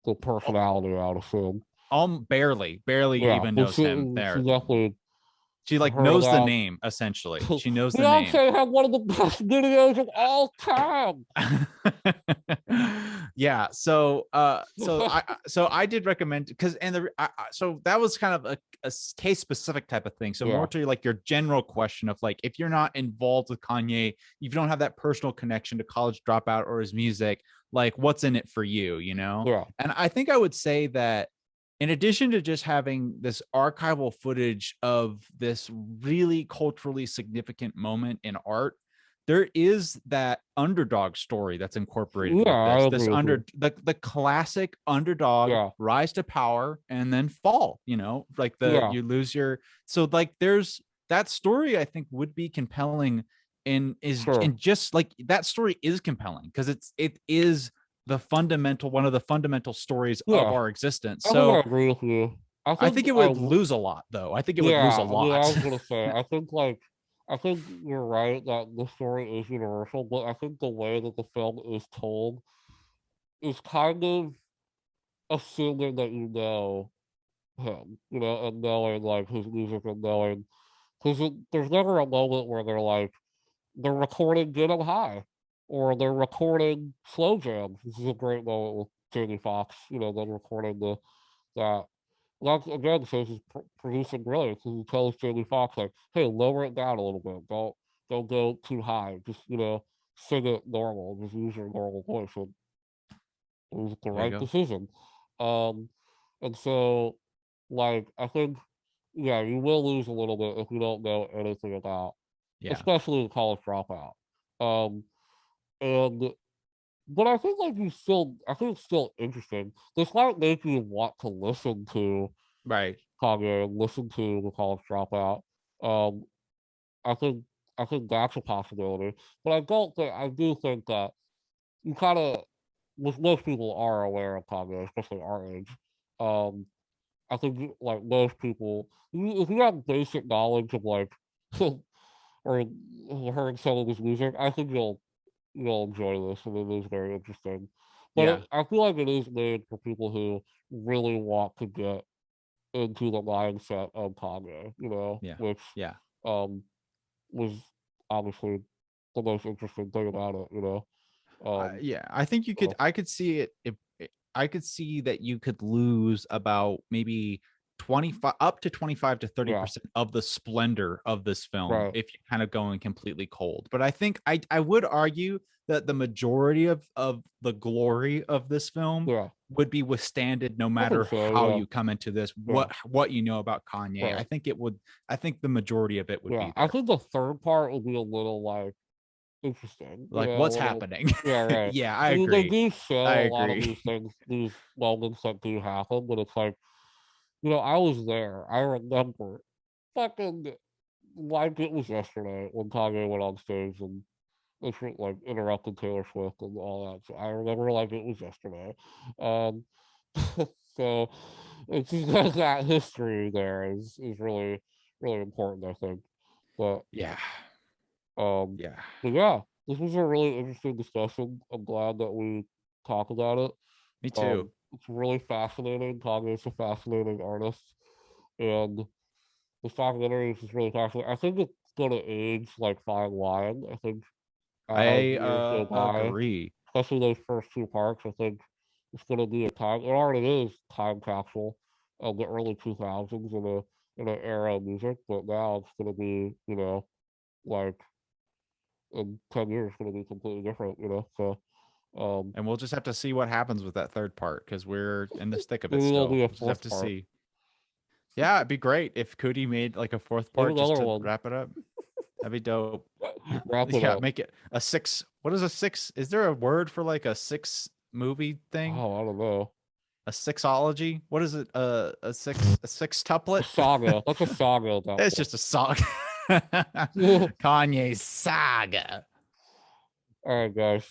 the personality, I would assume. Barely Yeah. even But knows him. she There, definitely she like heard knows the about name essentially. She knows the name. Beyonce had one of the best videos of all time. Yeah, so I did recommend, because and so that was kind of a case specific type of thing, so more Yeah. to like your general question of like, if you're not involved with Kanye, if you don't have that personal connection to College Dropout or his music, like what's in it for you. Yeah. And I think I would say that in addition to just having this archival footage of this really culturally significant moment in art, there is that underdog story that's incorporated Yeah, with I this. This agree with you. the classic underdog Yeah. rise to power and then fall, like Yeah. you lose your, so like there's that story, I think, would be compelling, Sure. and just like that story is compelling because it is one of the fundamental stories of Yeah. our existence. I think I So agree with you. I I think think it would lose a lot, though. I think it would lose a yeah, I mean, I lot. was gonna say, I think you're right that the story is universal, but I think the way that the film is told is kind of assuming that you know him, and knowing like his music and knowing, because there's never a moment where they're recording Get 'Em High, or they're recording Slow Jams. This is a great moment with Jamie Foxx, then recording that. That's again shows his producing brilliance. He tells Jamie Foxx like, "Hey, lower it down a little bit. Don't go too high. Just sing it normal. Just use your normal voice." And it was the There you right go. decision. Um, and so like I think yeah, you will lose a little bit if you don't know anything about, Yeah. especially the College Dropout. Um, and but I think I think it's still interesting. This might make you want to listen to Right. Kanye and listen to the College Dropout. Um, I think I think that's a possibility, but I do think that you kind of, which most people are aware of Kanye, especially our age. Um, I think like most people, if you have basic knowledge of like, or heard some of his music, I think you'll enjoy this, and it is very interesting. But Yeah. I feel like it is made for people who really want to get into the mindset of Kanye, Yeah. which Yeah. um was obviously the most interesting thing about it, Yeah, I think you could. So, I could see it. If I could see that you could lose about maybe 25 up to 25 to yeah, 30% of the splendor of this film right, if you're kind of going completely cold. But I think I would argue that the majority of the glory of this film yeah, would be withstanded no I think matter so, how yeah, you come into this, yeah, what you know about Kanye. right, I think the majority of it would yeah. be I there. think the third part will be a little like interesting, Like, a what's little, happening? yeah, right. Yeah, I I mean, they agree. do show I a lot of agree. these things, these moments that do happen, but it's like I was there. I remember fucking like it was yesterday when Kanye went on stage and like interrupted Taylor Swift and all that. So I remember like it was yesterday. Um, so it's just that history there is really really important, I think. But Yeah. um, Yeah. but yeah, this was a really interesting discussion. I'm glad that we talked about it. Me too. It's really fascinating. Kanye's a fascinating artist, and the documentary is really fascinating. I think it's gonna age like fine wine. I think as I years go by, agree. especially those first two parts, I think it's gonna be a time. It already is time capsule of the early 2000s in an era of music, but now it's gonna be like in 10 years it's gonna be completely different. So And we'll just have to see what happens with that third part because we're in the thick of it maybe there'll still. be a We'll just have fourth to part, see. Yeah, it'd be great if Cootie made like a fourth maybe part just another to one. wrap it up. That'd be dope. Wrap it Yeah, up. make it a six. What is a six? Is there a word for like a six movie thing? Oh, I don't know. A sixology? What is it? A A sextuplet? saga, like a saga at that It's point. just a song. Kanye saga. All right, guys.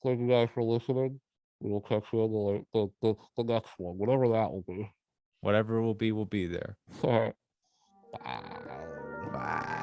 Thank you guys for listening. We will catch you on the next one, whatever that will be. Whatever will be there. All right. Bye. Bye.